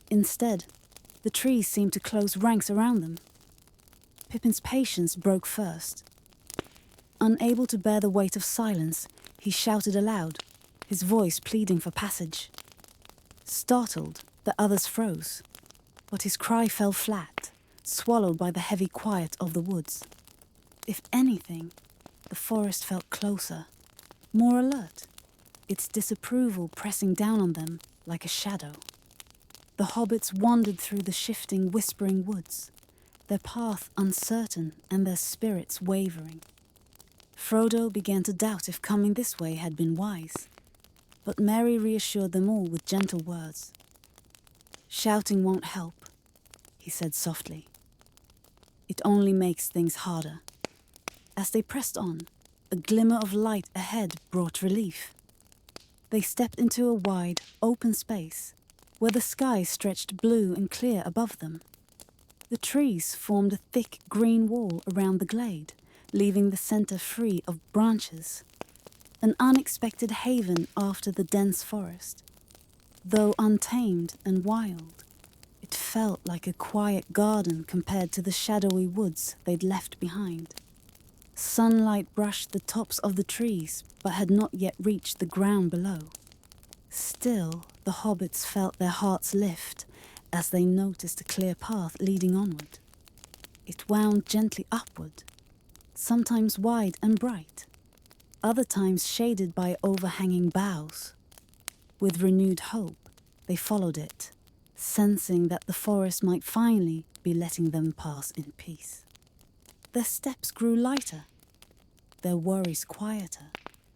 Speaker 1: Instead, the trees seemed to close ranks around them. Pippin's patience broke first. Unable to bear the weight of silence, he shouted aloud, his voice pleading for passage. Startled, the others froze, but his cry fell flat, swallowed by the heavy quiet of the woods. If anything, the forest felt closer, more alert, its disapproval pressing down on them like a shadow. The hobbits wandered through the shifting, whispering woods, their path uncertain and their spirits wavering. Frodo began to doubt if coming this way had been wise, but Merry reassured them all with gentle words. "Shouting won't help," he said softly. "It only makes things harder." As they pressed on, a glimmer of light ahead brought relief. They stepped into a wide, open space where the sky stretched blue and clear above them. The trees formed a thick green wall around the glade, leaving the center free of branches. an unexpected haven after the dense forest. Though untamed and wild, it felt like a quiet garden compared to the shadowy woods they'd left behind. Sunlight brushed the tops of the trees, but had not yet reached the ground below. Still, the hobbits felt their hearts lift as they noticed a clear path leading onward. It wound gently upward, sometimes wide and bright, other times shaded by overhanging boughs. With renewed hope, they followed it, sensing that the forest might finally be letting them pass in peace. Their steps grew lighter, their worries quieter,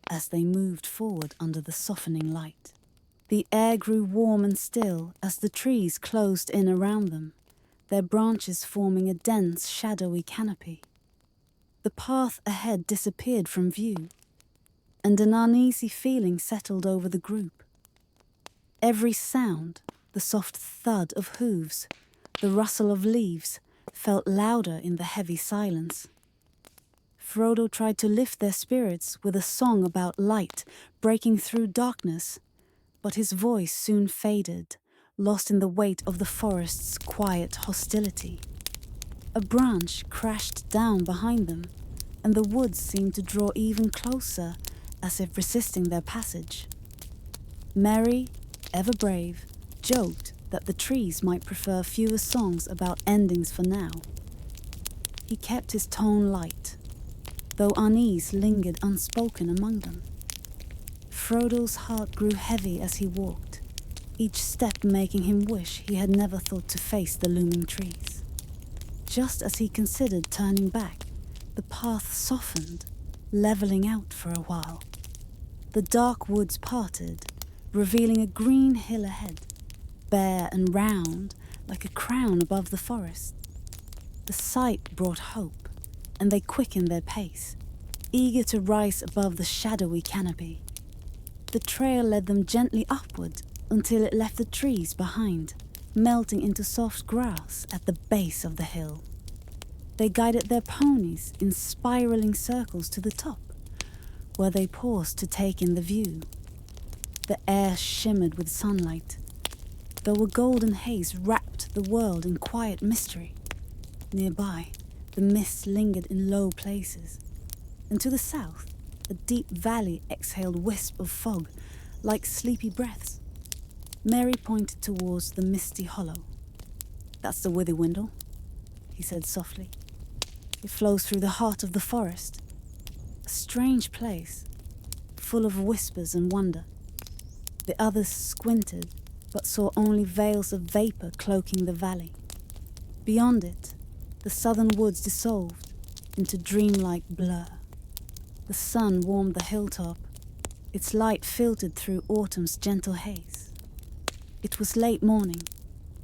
Speaker 1: as they moved forward under the softening light. The air grew warm and still as the trees closed in around them, their branches forming a dense, shadowy canopy. The path ahead disappeared from view, and an uneasy feeling settled over the group. Every sound, the soft thud of hooves, the rustle of leaves, felt louder in the heavy silence. Frodo tried to lift their spirits with a song about light breaking through darkness, but his voice soon faded, lost in the weight of the forest's quiet hostility. A branch crashed down behind them, and the woods seemed to draw even closer, as if resisting their passage. Merry, ever brave, joked that the trees might prefer fewer songs about endings for now. He kept his tone light, though unease lingered unspoken among them. Frodo's heart grew heavy as he walked, each step making him wish he had never thought to face the looming trees. Just as he considered turning back, the path softened, leveling out for a while. The dark woods parted, revealing a green hill ahead, bare and round like a crown above the forest. The sight brought hope, and they quickened their pace, eager to rise above the shadowy canopy. The trail led them gently upward until it left the trees behind, melting into soft grass at the base of the hill. They guided their ponies in spiraling circles to the top, where they paused to take in the view. The air shimmered with sunlight, though a golden haze wrapped the world in quiet mystery. Nearby, the mist lingered in low places, and to the south, a deep valley exhaled wisps of fog, like sleepy breaths. Merry pointed towards the misty hollow. "That's the Withywindle," he said softly. "It flows through the heart of the forest. A strange place, full of whispers and wonder." The others squinted, but saw only veils of vapor cloaking the valley. Beyond it, the southern woods dissolved into dreamlike blur. The sun warmed the hilltop, its light filtered through autumn's gentle haze. It was late morning,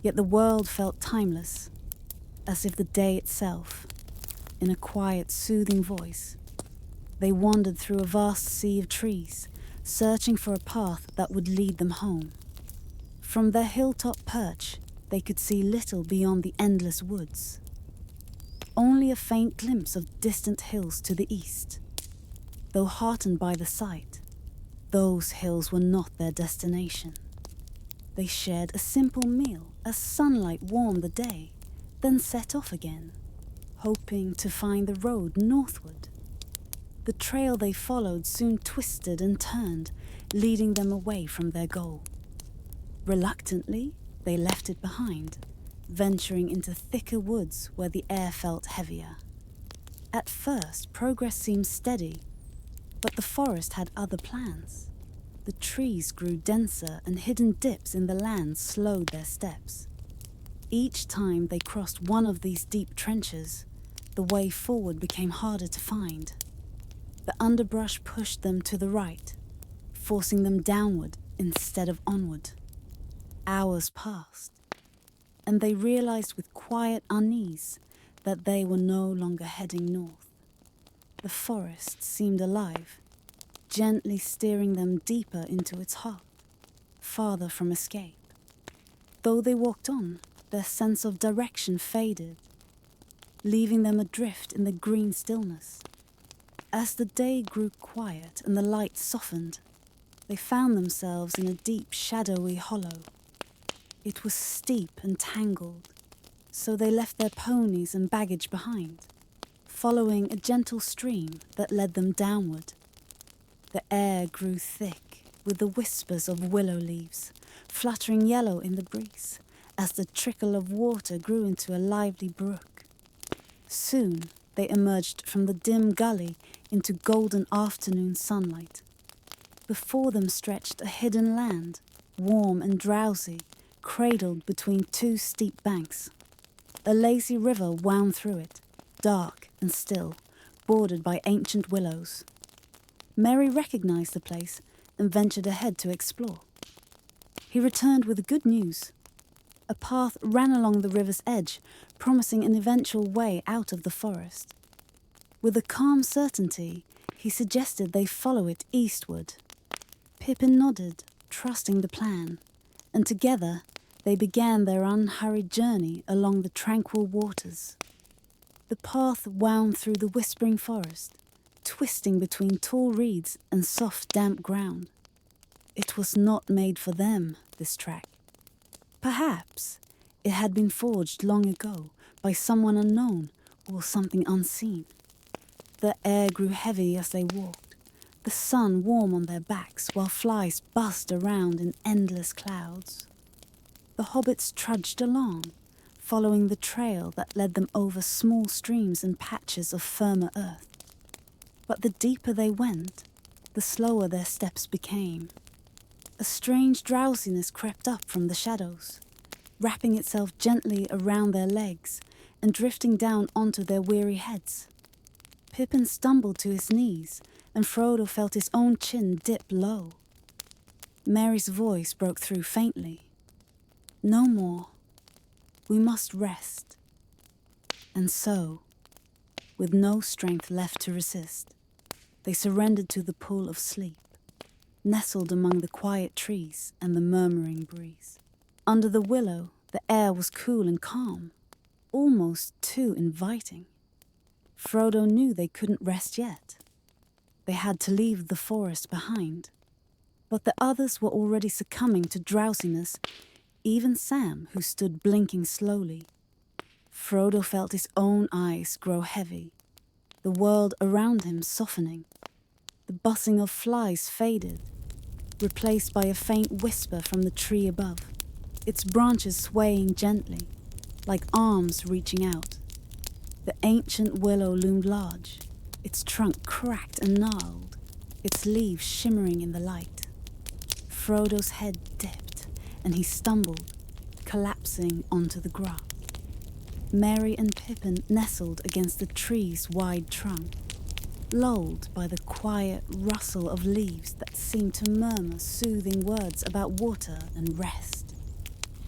Speaker 1: yet the world felt timeless, as if the day itself. In a quiet, soothing voice, they wandered through a vast sea of trees, searching for a path that would lead them home. From their hilltop perch, they could see little beyond the endless woods. Only a faint glimpse of distant hills to the east. Though heartened by the sight, those hills were not their destination. They shared a simple meal as sunlight warmed the day, then set off again, hoping to find the road northward. The trail they followed soon twisted and turned, leading them away from their goal. Reluctantly, they left it behind, venturing into thicker woods where the air felt heavier. At first, progress seemed steady, but the forest had other plans. The trees grew denser and hidden dips in the land slowed their steps. Each time they crossed one of these deep trenches, the way forward became harder to find. The underbrush pushed them to the right, forcing them downward instead of onward. Hours passed, and they realized with quiet unease that they were no longer heading north. The forest seemed alive, gently steering them deeper into its heart, farther from escape. Though they walked on, their sense of direction faded, leaving them adrift in the green stillness. As the day grew quiet and the light softened, they found themselves in a deep, shadowy hollow. It was steep and tangled, so they left their ponies and baggage behind, following a gentle stream that led them downward. The air grew thick with the whispers of willow leaves, fluttering yellow in the breeze, as the trickle of water grew into a lively brook. Soon they emerged from the dim gully into golden afternoon sunlight. Before them stretched a hidden land, warm and drowsy, cradled between two steep banks. A lazy river wound through it, dark and still, bordered by ancient willows. Mary recognized the place and ventured ahead to explore. He returned with good news. A path ran along the river's edge, promising an eventual way out of the forest. With a calm certainty, he suggested they follow it eastward. Pippin nodded, trusting the plan, and together they began their unhurried journey along the tranquil waters. The path wound through the whispering forest, twisting between tall reeds and soft, damp ground. It was not made for them, this track. Perhaps it had been forged long ago by someone unknown or something unseen. The air grew heavy as they walked, the sun warm on their backs while flies buzzed around in endless clouds. The hobbits trudged along, following the trail that led them over small streams and patches of firmer earth. But the deeper they went, the slower their steps became. A strange drowsiness crept up from the shadows, wrapping itself gently around their legs and drifting down onto their weary heads. Pippin stumbled to his knees, and Frodo felt his own chin dip low. Mary's voice broke through faintly. "No more. We must rest." And so, with no strength left to resist, they surrendered to the pull of sleep, nestled among the quiet trees and the murmuring breeze. Under the willow, the air was cool and calm, almost too inviting. Frodo knew they couldn't rest yet. They had to leave the forest behind. But the others were already succumbing to drowsiness, even Sam, who stood blinking slowly. Frodo felt his own eyes grow heavy, the world around him softening. The buzzing of flies faded, replaced by a faint whisper from the tree above, its branches swaying gently, like arms reaching out. The ancient willow loomed large, its trunk cracked and gnarled, its leaves shimmering in the light. Frodo's head dipped, and he stumbled, collapsing onto the grass. Merry and Pippin nestled against the tree's wide trunk, lulled by the quiet rustle of leaves that seemed to murmur soothing words about water and rest.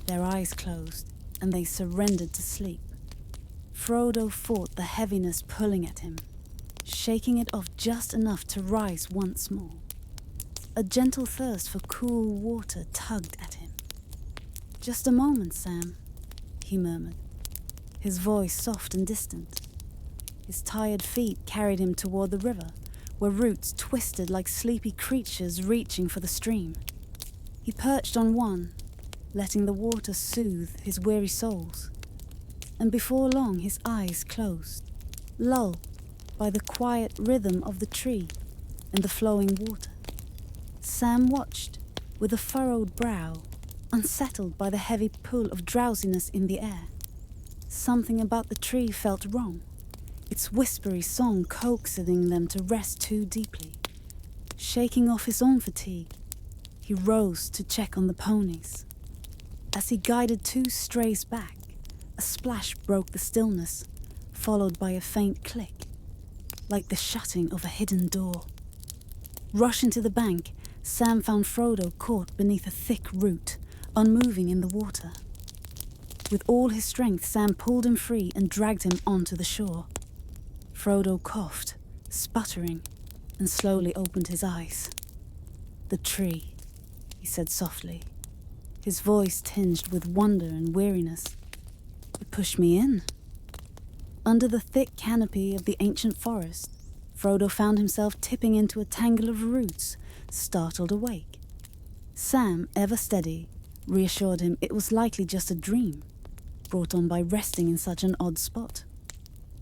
Speaker 1: Their eyes closed, and they surrendered to sleep. Frodo fought the heaviness pulling at him, shaking it off just enough to rise once more. A gentle thirst for cool water tugged at him. "Just a moment, Sam," he murmured, his voice soft and distant. His tired feet carried him toward the river, where roots twisted like sleepy creatures reaching for the stream. He perched on one, letting the water soothe his weary soles. And before long his eyes closed, lulled by the quiet rhythm of the tree and the flowing water. Sam watched with a furrowed brow, unsettled by the heavy pull of drowsiness in the air. Something about the tree felt wrong, its whispery song coaxing them to rest too deeply. Shaking off his own fatigue, he rose to check on the ponies. As he guided two strays back, a splash broke the stillness, followed by a faint click, like the shutting of a hidden door. Rushing to the bank, Sam found Frodo caught beneath a thick root, unmoving in the water. With all his strength, Sam pulled him free and dragged him onto the shore. Frodo coughed, sputtering, and slowly opened his eyes. "The tree," he said softly, his voice tinged with wonder and weariness. "It pushed me in." Under the thick canopy of the ancient forest, Frodo found himself tipping into a tangle of roots, startled awake. Sam, ever steady, reassured him it was likely just a dream, brought on by resting in such an odd spot.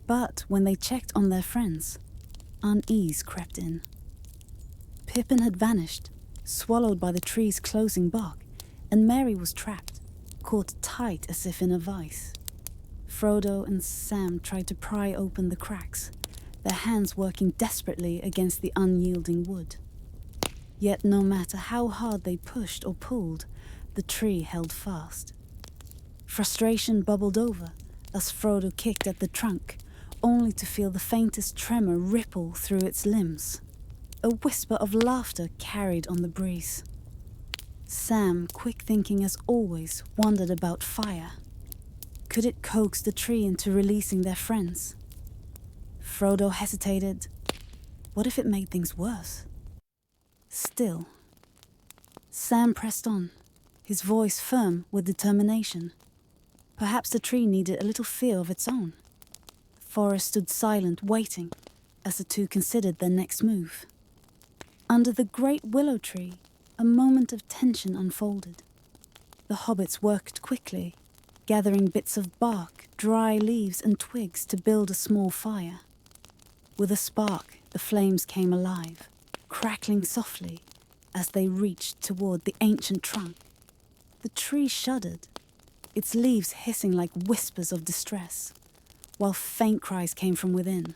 Speaker 1: But when they checked on their friends, unease crept in. Pippin had vanished, swallowed by the tree's closing bark, and Merry was trapped, caught tight as if in a vice. Frodo and Sam tried to pry open the cracks, their hands working desperately against the unyielding wood. Yet no matter how hard they pushed or pulled, the tree held fast. Frustration bubbled over as Frodo kicked at the trunk, only to feel the faintest tremor ripple through its limbs. A whisper of laughter carried on the breeze. Sam, quick thinking as always, wondered about fire. Could it coax the tree into releasing their friends? Frodo hesitated. What if it made things worse? Still, Sam pressed on, his voice firm with determination. Perhaps the tree needed a little fear of its own. The forest stood silent, waiting, as the two considered their next move. Under the great willow tree, a moment of tension unfolded. The hobbits worked quickly, gathering bits of bark, dry leaves and twigs to build a small fire. With a spark, the flames came alive, crackling softly as they reached toward the ancient trunk. The tree shuddered, its leaves hissing like whispers of distress, while faint cries came from within.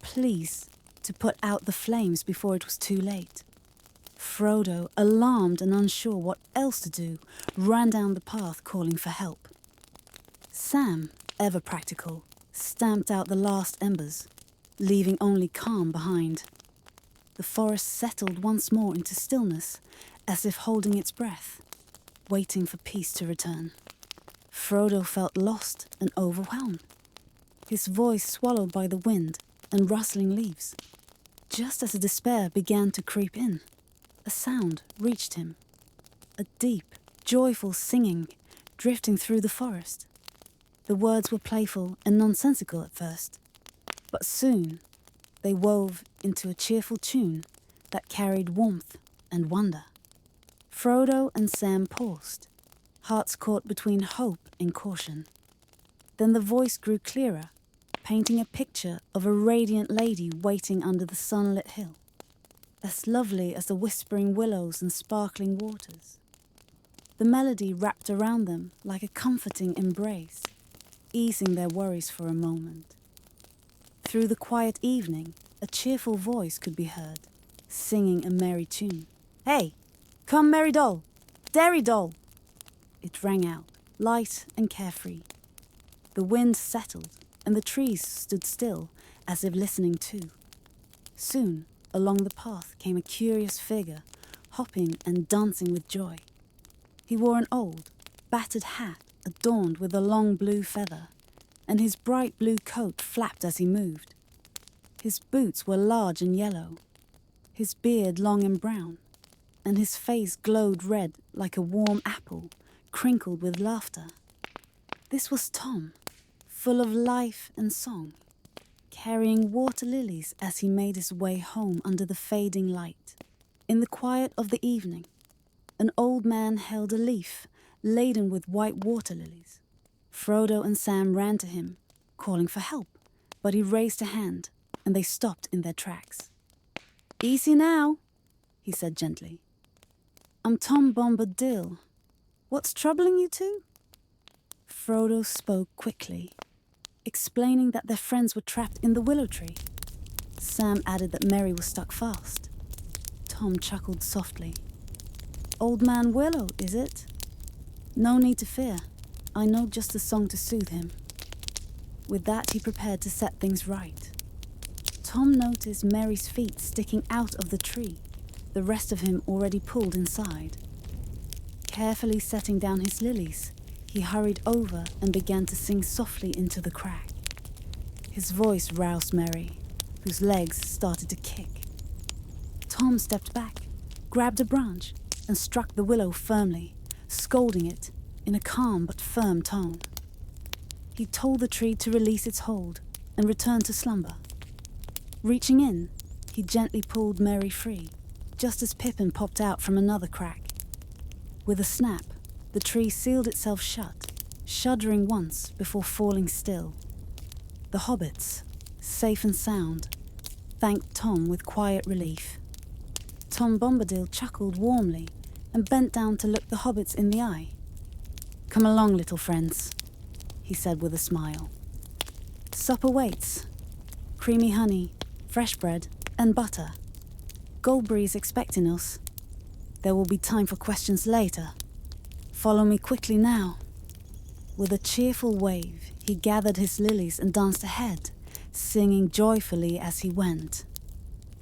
Speaker 1: Please, to put out the flames before it was too late. Frodo, alarmed and unsure what else to do, ran down the path calling for help. Sam, ever practical, stamped out the last embers, leaving only calm behind. The forest settled once more into stillness, as if holding its breath, waiting for peace to return. Frodo felt lost and overwhelmed, his voice swallowed by the wind and rustling leaves. Just as despair began to creep in, a sound reached him. A deep, joyful singing drifting through the forest. The words were playful and nonsensical at first, but soon they wove into a cheerful tune that carried warmth and wonder. Frodo and Sam paused, hearts caught between hope and caution. Then the voice grew clearer, painting a picture of a radiant lady waiting under the sunlit hill, as lovely as the whispering willows and sparkling waters. The melody wrapped around them like a comforting embrace, easing their worries for a moment. Through the quiet evening, a cheerful voice could be heard, singing a merry tune. "Hey, come merry doll, derry doll!" It rang out, light and carefree. The wind settled, and the trees stood still, as if listening too. Soon, along the path came a curious figure, hopping and dancing with joy. He wore an old, battered hat adorned with a long blue feather, and his bright blue coat flapped as he moved. His boots were large and yellow, his beard long and brown, and his face glowed red like a warm apple, crinkled with laughter. This was Tom, full of life and song, carrying water lilies as he made his way home under the fading light. In the quiet of the evening, an old man held a leaf laden with white water lilies. Frodo and Sam ran to him, calling for help, but he raised a hand, and they stopped in their tracks. "Easy now," he said gently. "I'm Tom Bombadil. What's troubling you two?" Frodo spoke quickly, explaining that their friends were trapped in the willow tree. Sam added that Merry was stuck fast. Tom chuckled softly. "Old Man Willow, is it? No need to fear. I know just a song to soothe him." With that, he prepared to set things right. Tom noticed Merry's feet sticking out of the tree, the rest of him already pulled inside. Carefully setting down his lilies, he hurried over and began to sing softly into the crack. His voice roused Merry, whose legs started to kick. Tom stepped back, grabbed a branch, and struck the willow firmly, scolding it in a calm but firm tone. He told the tree to release its hold and return to slumber. Reaching in, he gently pulled Merry free, just as Pippin popped out from another crack. With a snap, the tree sealed itself shut, shuddering once before falling still. The hobbits, safe and sound, thanked Tom with quiet relief. Tom Bombadil chuckled warmly and bent down to look the hobbits in the eye. "Come along, little friends," he said with a smile. "Supper waits. Creamy honey, fresh bread, and butter. Goldberry's expecting us. There will be time for questions later. Follow me quickly now." With a cheerful wave, he gathered his lilies and danced ahead, singing joyfully as he went.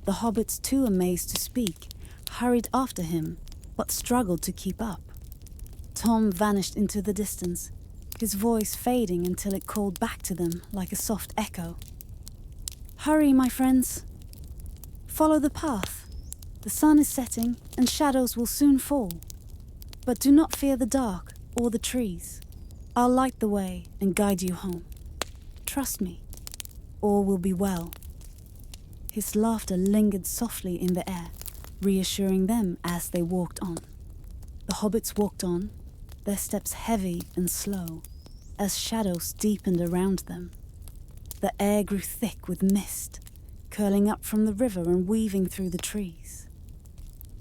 Speaker 1: The hobbits, too amazed to speak, hurried after him, but struggled to keep up. Tom vanished into the distance, his voice fading until it called back to them like a soft echo. "Hurry, my friends. Follow the path. The sun is setting and shadows will soon fall. But do not fear the dark or the trees. I'll light the way and guide you home. Trust me, all will be well." His laughter lingered softly in the air, reassuring them as they walked on. The hobbits walked on, their steps heavy and slow, as shadows deepened around them. The air grew thick with mist, curling up from the river and weaving through the trees.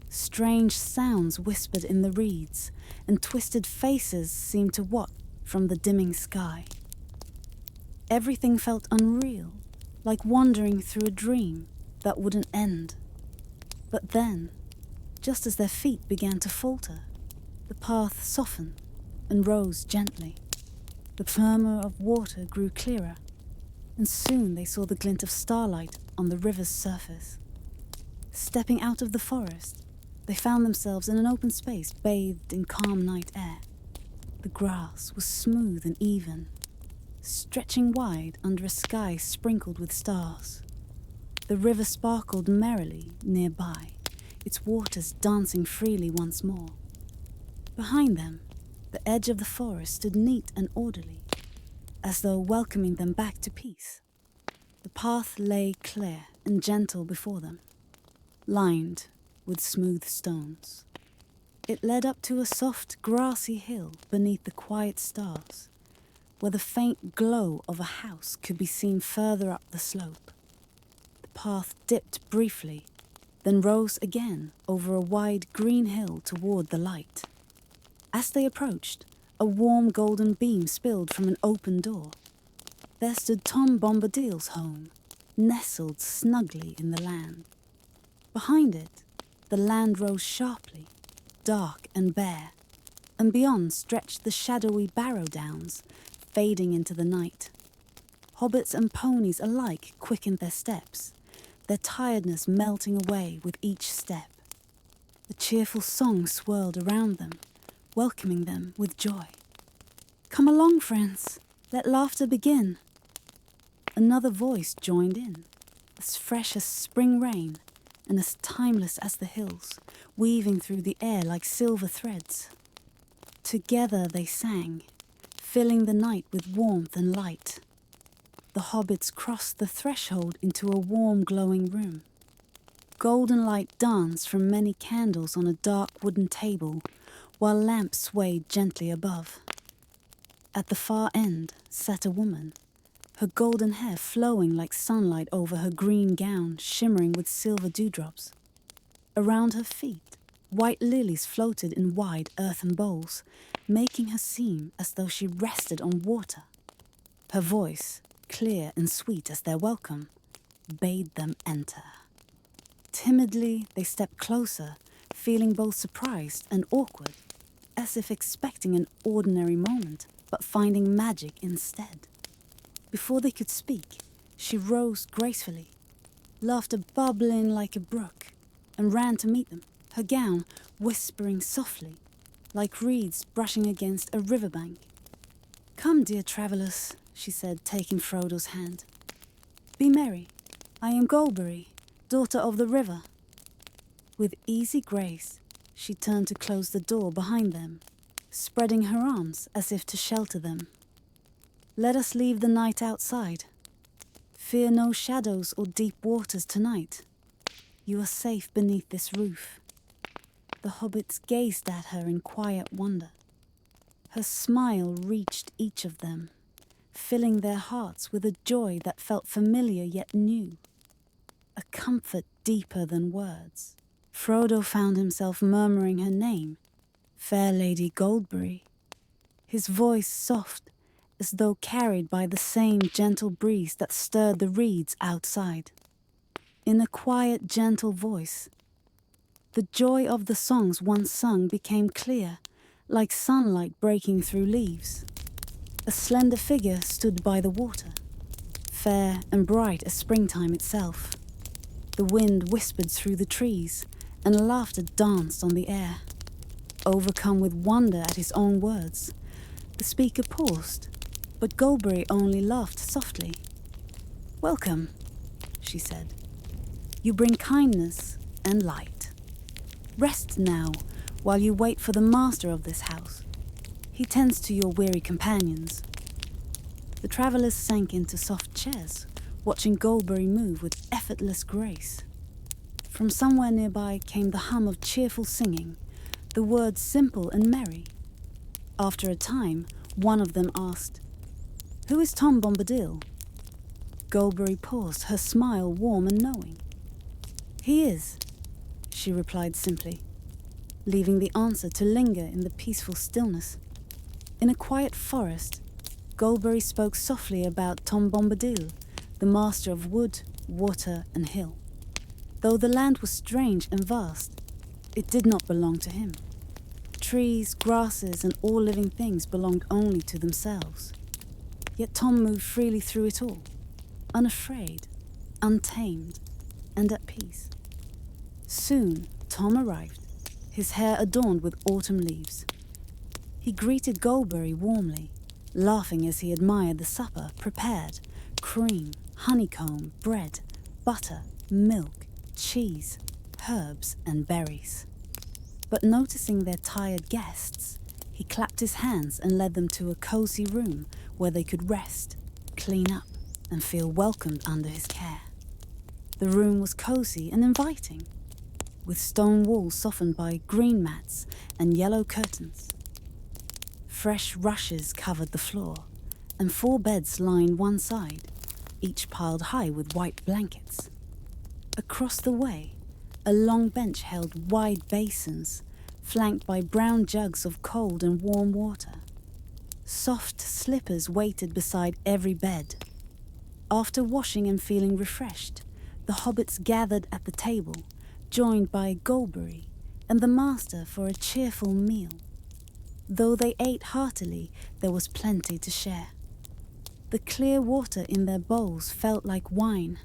Speaker 1: Strange sounds whispered in the reeds, and twisted faces seemed to watch from the dimming sky. Everything felt unreal, like wandering through a dream that wouldn't end. But then, just as their feet began to falter, the path softened and rose gently. The murmur of water grew clearer, and soon they saw the glint of starlight on the river's surface. Stepping out of the forest, they found themselves in an open space bathed in calm night air. The grass was smooth and even, stretching wide under a sky sprinkled with stars. The river sparkled merrily nearby, its waters dancing freely once more. Behind them, the edge of the forest stood neat and orderly, as though welcoming them back to peace. The path lay clear and gentle before them, lined with smooth stones. It led up to a soft, grassy hill beneath the quiet stars, where the faint glow of a house could be seen further up the slope. The path dipped briefly, then rose again over a wide green hill toward the light. As they approached, a warm golden beam spilled from an open door. There stood Tom Bombadil's home, nestled snugly in the land. Behind it, the land rose sharply, dark and bare, and beyond stretched the shadowy Barrow Downs, fading into the night. Hobbits and ponies alike quickened their steps, their tiredness melting away with each step. A cheerful song swirled around them, welcoming them with joy. "Come along, friends, let laughter begin." Another voice joined in, as fresh as spring rain and as timeless as the hills, weaving through the air like silver threads. Together they sang, filling the night with warmth and light. The hobbits crossed the threshold into a warm, glowing room. Golden light danced from many candles on a dark wooden table, while lamps swayed gently above. At the far end sat a woman, her golden hair flowing like sunlight over her green gown shimmering with silver dewdrops. Around her feet, white lilies floated in wide earthen bowls, making her seem as though she rested on water. Her voice, clear and sweet as their welcome, bade them enter. Timidly, they stepped closer, feeling both surprised and awkward, as if expecting an ordinary moment, but finding magic instead. Before they could speak, she rose gracefully, laughter bubbling like a brook, and ran to meet them, her gown whispering softly, like reeds brushing against a riverbank. "Come, dear travellers," she said, taking Frodo's hand. "Be merry. I am Goldberry, daughter of the river." With easy grace, she turned to close the door behind them, spreading her arms as if to shelter them. "Let us leave the night outside. Fear no shadows or deep waters tonight. You are safe beneath this roof. The hobbits gazed at her in quiet wonder. Her smile reached each of them, filling their hearts with a joy that felt familiar yet new. A comfort deeper than words. Frodo found himself murmuring her name, Fair Lady Goldberry. His voice soft, as though carried by the same gentle breeze that stirred the reeds outside. In a quiet, gentle voice, the joy of the songs once sung became clear, like sunlight breaking through leaves. A slender figure stood by the water, fair and bright as springtime itself. The wind whispered through the trees, and laughter danced on the air. Overcome with wonder at his own words, the speaker paused, but Goldberry only laughed softly. "Welcome," she said. "You bring kindness and light. Rest now, while you wait for the master of this house. He tends to your weary companions." The travelers sank into soft chairs, watching Goldberry move with effortless grace. From somewhere nearby came the hum of cheerful singing, the words simple and merry. After a time, one of them asked, "Who is Tom Bombadil?" Goldberry paused, her smile warm and knowing. "He is," she replied simply, leaving the answer to linger in the peaceful stillness. In a quiet forest, Goldberry spoke softly about Tom Bombadil, the master of wood, water, and hill. Though the land was strange and vast, it did not belong to him. Trees, grasses, and all living things belonged only to themselves. Yet Tom moved freely through it all, unafraid, untamed, and at peace. Soon, Tom arrived, his hair adorned with autumn leaves. He greeted Goldberry warmly, laughing as he admired the supper prepared: cream, honeycomb, bread, butter, milk, cheese, herbs, and berries. But noticing their tired guests, he clapped his hands and led them to a cozy room where they could rest, clean up, and feel welcomed under his care. The room was cozy and inviting, with stone walls softened by green mats and yellow curtains. Fresh rushes covered the floor, and 4 beds lined one side, each piled high with white blankets. Across the way, a long bench held wide basins, flanked by brown jugs of cold and warm water. Soft slippers waited beside every bed. After washing and feeling refreshed, the hobbits gathered at the table, joined by Goldberry and the master for a cheerful meal. Though they ate heartily, there was plenty to share. The clear water in their bowls felt like wine,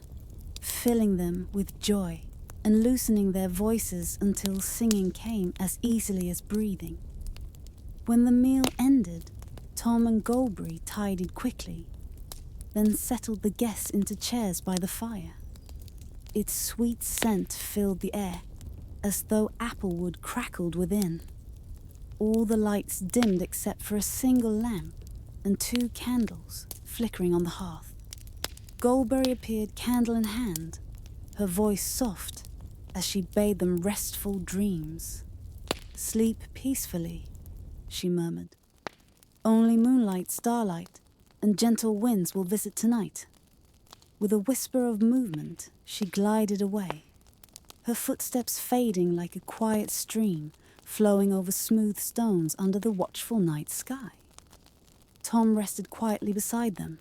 Speaker 1: filling them with joy and loosening their voices until singing came as easily as breathing. When the meal ended, Tom and Goldberry tidied quickly, then settled the guests into chairs by the fire. Its sweet scent filled the air, as though applewood crackled within. All the lights dimmed except for a single lamp and 2 candles flickering on the hearth. Goldberry appeared candle in hand, her voice soft as she bade them restful dreams. "Sleep peacefully," she murmured. "Only moonlight, starlight, and gentle winds will visit tonight." With a whisper of movement, she glided away, her footsteps fading like a quiet stream flowing over smooth stones under the watchful night sky. Tom rested quietly beside them,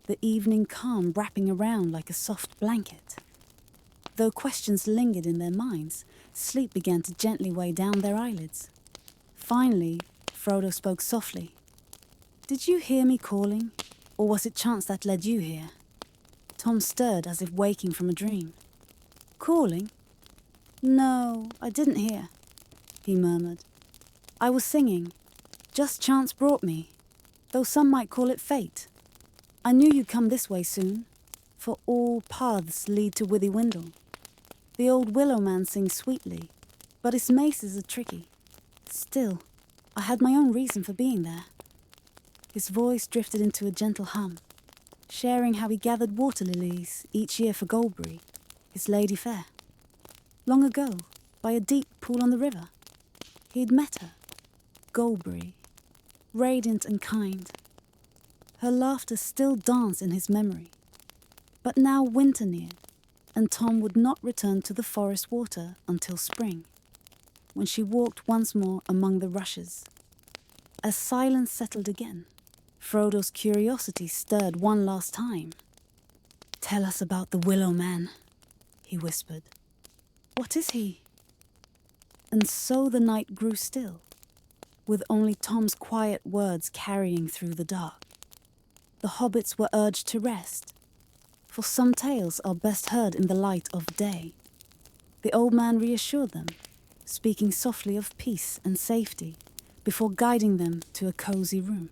Speaker 1: the evening calm wrapping around like a soft blanket. Though questions lingered in their minds, sleep began to gently weigh down their eyelids. Finally, Frodo spoke softly. "Did you hear me calling, or was it chance that led you here?" Tom stirred as if waking from a dream. "Calling? No, I didn't hear," he murmured. "I was singing. Just chance brought me, though some might call it fate. I knew you'd come this way soon, for all paths lead to Withywindle. The old willow man sings sweetly, but his maces are tricky. Still, I had my own reason for being there." His voice drifted into a gentle hum. sharing how he gathered water lilies each year for Goldberry, his lady fair. Long ago, by a deep pool on the river, he had met her, Goldberry, radiant and kind. Her laughter still danced in his memory. But now winter neared, and Tom would not return to the forest water until spring, when she walked once more among the rushes. As silence settled again, Frodo's curiosity stirred one last time. "Tell us about the Willow Man," he whispered. "What is he?" And so the night grew still, with only Tom's quiet words carrying through the dark. The hobbits were urged to rest, for some tales are best heard in the light of day. The old man reassured them, speaking softly of peace and safety, before guiding them to a cozy room.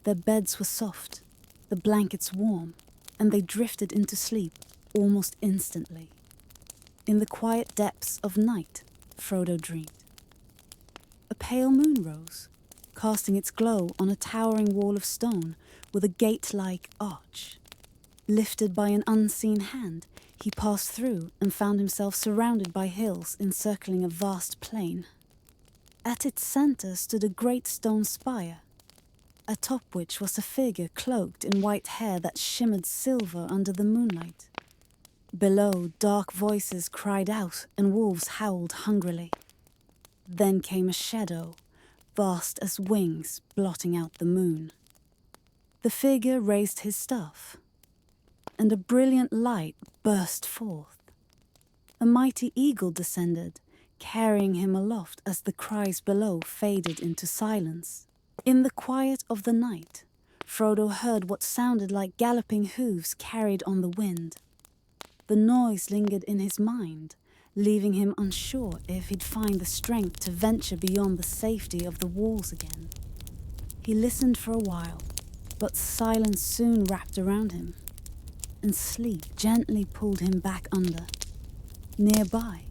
Speaker 1: Their beds were soft, the blankets warm, and they drifted into sleep almost instantly. In the quiet depths of night, Frodo dreamed. A pale moon rose, casting its glow on a towering wall of stone with a gate-like arch. Lifted by an unseen hand, he passed through and found himself surrounded by hills encircling a vast plain. At its center stood a great stone spire, atop which was a figure cloaked in white hair that shimmered silver under the moonlight. Below, dark voices cried out and wolves howled hungrily. Then came a shadow, vast as wings, blotting out the moon. The figure raised his staff, and a brilliant light burst forth. A mighty eagle descended, carrying him aloft as the cries below faded into silence. In the quiet of the night, Frodo heard what sounded like galloping hooves carried on the wind. The noise lingered in his mind, leaving him unsure if he'd find the strength to venture beyond the safety of the walls again. He listened for a while, but silence soon wrapped around him, and sleep gently pulled him back under. Nearby,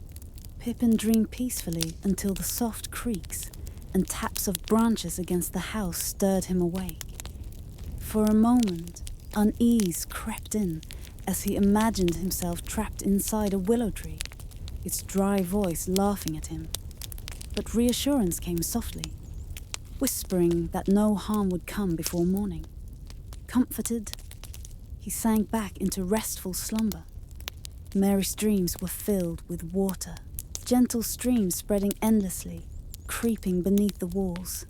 Speaker 1: Pippin dreamed peacefully until the soft creaks and taps of branches against the house stirred him awake. For a moment, unease crept in as he imagined himself trapped inside a willow tree, its dry voice laughing at him. But reassurance came softly, whispering that no harm would come before morning. Comforted, he sank back into restful slumber. Merry's dreams were filled with water, gentle streams spreading endlessly, creeping beneath the walls.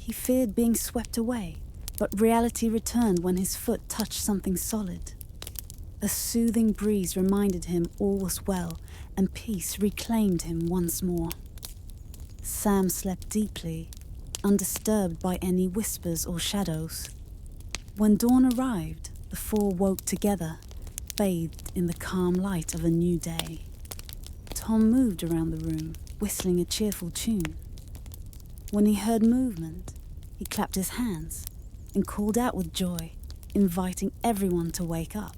Speaker 1: He feared being swept away, but reality returned when his foot touched something solid. A soothing breeze reminded him all was well, and peace reclaimed him once more. Sam slept deeply, undisturbed by any whispers or shadows. When dawn arrived, the four woke together, bathed in the calm light of a new day. Tom moved around the room, whistling a cheerful tune. When he heard movement, he clapped his hands and called out with joy, inviting everyone to wake up.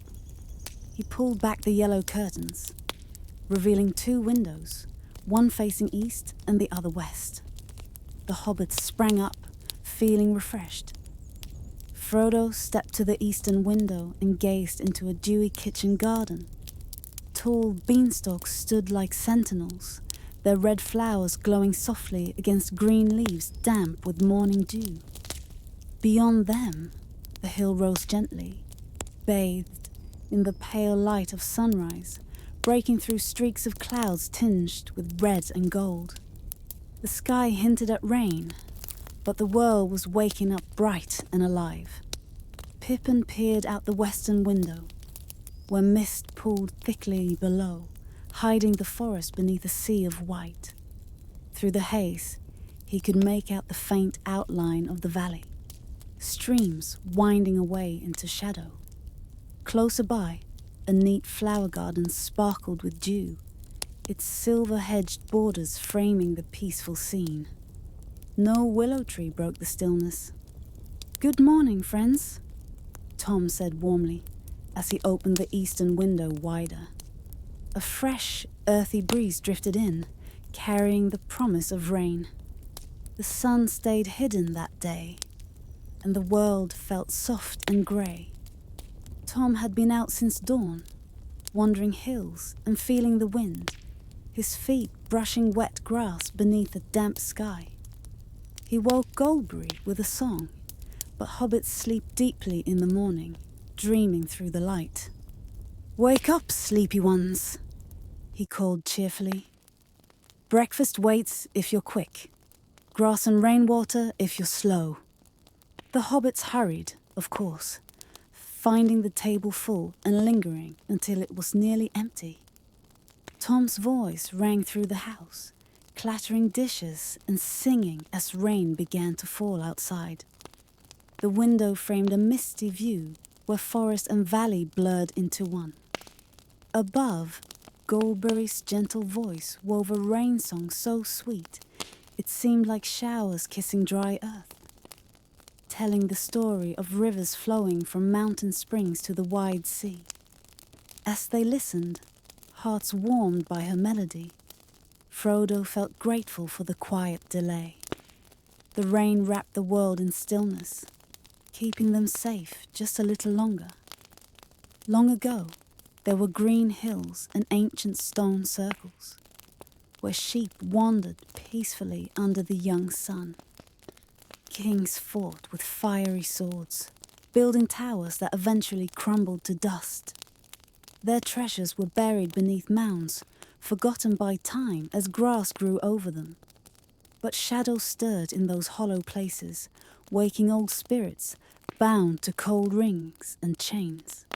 Speaker 1: He pulled back the yellow curtains, revealing 2 windows, one facing east and the other west. The hobbits sprang up, feeling refreshed. Frodo stepped to the eastern window and gazed into a dewy kitchen garden. Tall beanstalks stood like sentinels, their red flowers glowing softly against green leaves damp with morning dew. Beyond them, the hill rose gently, bathed in the pale light of sunrise, breaking through streaks of clouds tinged with red and gold. The sky hinted at rain, but the world was waking up bright and alive. Pippin peered out the western window, where mist pooled thickly below, hiding the forest beneath a sea of white. Through the haze, he could make out the faint outline of the valley, streams winding away into shadow. Closer by, a neat flower garden sparkled with dew, its silver-hedged borders framing the peaceful scene. No willow tree broke the stillness. "Good morning, friends," Tom said warmly, as he opened the eastern window wider. A fresh, earthy breeze drifted in, carrying the promise of rain. The sun stayed hidden that day, and the world felt soft and grey, Tom had been out since dawn, wandering hills and feeling the wind, his feet brushing wet grass beneath a damp sky. He woke Goldberry with a song, but hobbits sleep deeply in the morning, dreaming through the light. "Wake up, sleepy ones," he called cheerfully. "Breakfast waits if you're quick. Grass and rainwater if you're slow." The hobbits hurried, of course, finding the table full and lingering until it was nearly empty. Tom's voice rang through the house, clattering dishes and singing as rain began to fall outside. The window framed a misty view where forest and valley blurred into one. Above, Goldberry's gentle voice wove a rain song so sweet it seemed like showers kissing dry earth, telling the story of rivers flowing from mountain springs to the wide sea. As they listened, hearts warmed by her melody, Frodo felt grateful for the quiet delay. The rain wrapped the world in stillness, keeping them safe just a little longer. Long ago, there were green hills and ancient stone circles, where sheep wandered peacefully under the young sun. Kings fought with fiery swords, building towers that eventually crumbled to dust. Their treasures were buried beneath mounds, forgotten by time as grass grew over them. But shadows stirred in those hollow places, waking old spirits bound to cold rings and chains.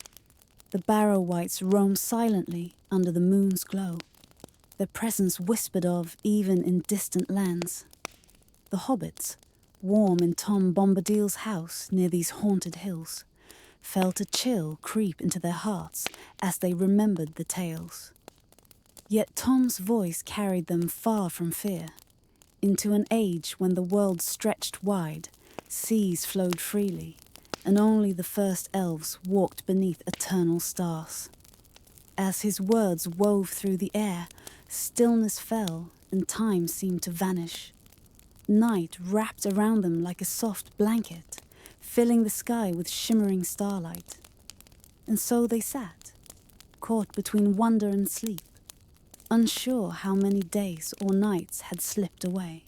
Speaker 1: The Barrow-wights roamed silently under the moon's glow, their presence whispered of even in distant lands. The hobbits, warm in Tom Bombadil's house near these haunted hills, felt a chill creep into their hearts as they remembered the tales. Yet Tom's voice carried them far from fear, into an age when the world stretched wide, seas flowed freely, and only the first elves walked beneath eternal stars. As his words wove through the air, stillness fell and time seemed to vanish. Night wrapped around them like a soft blanket, filling the sky with shimmering starlight. And so they sat, caught between wonder and sleep, unsure how many days or nights had slipped away.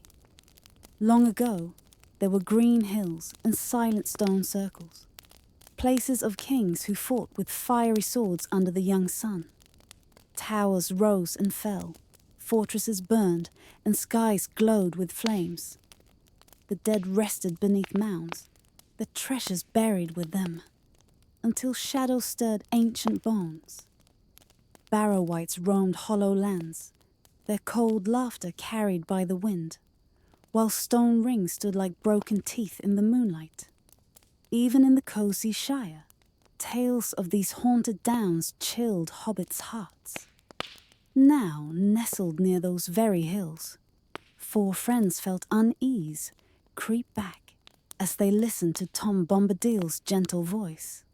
Speaker 1: Long ago, there were green hills and silent stone circles, places of kings who fought with fiery swords under the young sun. Towers rose and fell, fortresses burned, and skies glowed with flames. The dead rested beneath mounds, their treasures buried with them, until shadows stirred ancient bones. Barrow-wights roamed hollow lands, their cold laughter carried by the wind, while stone rings stood like broken teeth in the moonlight. Even in the cozy Shire, tales of these haunted downs chilled hobbits' hearts. Now, nestled near those very hills, four friends felt unease creep back as they listened to Tom Bombadil's gentle voice.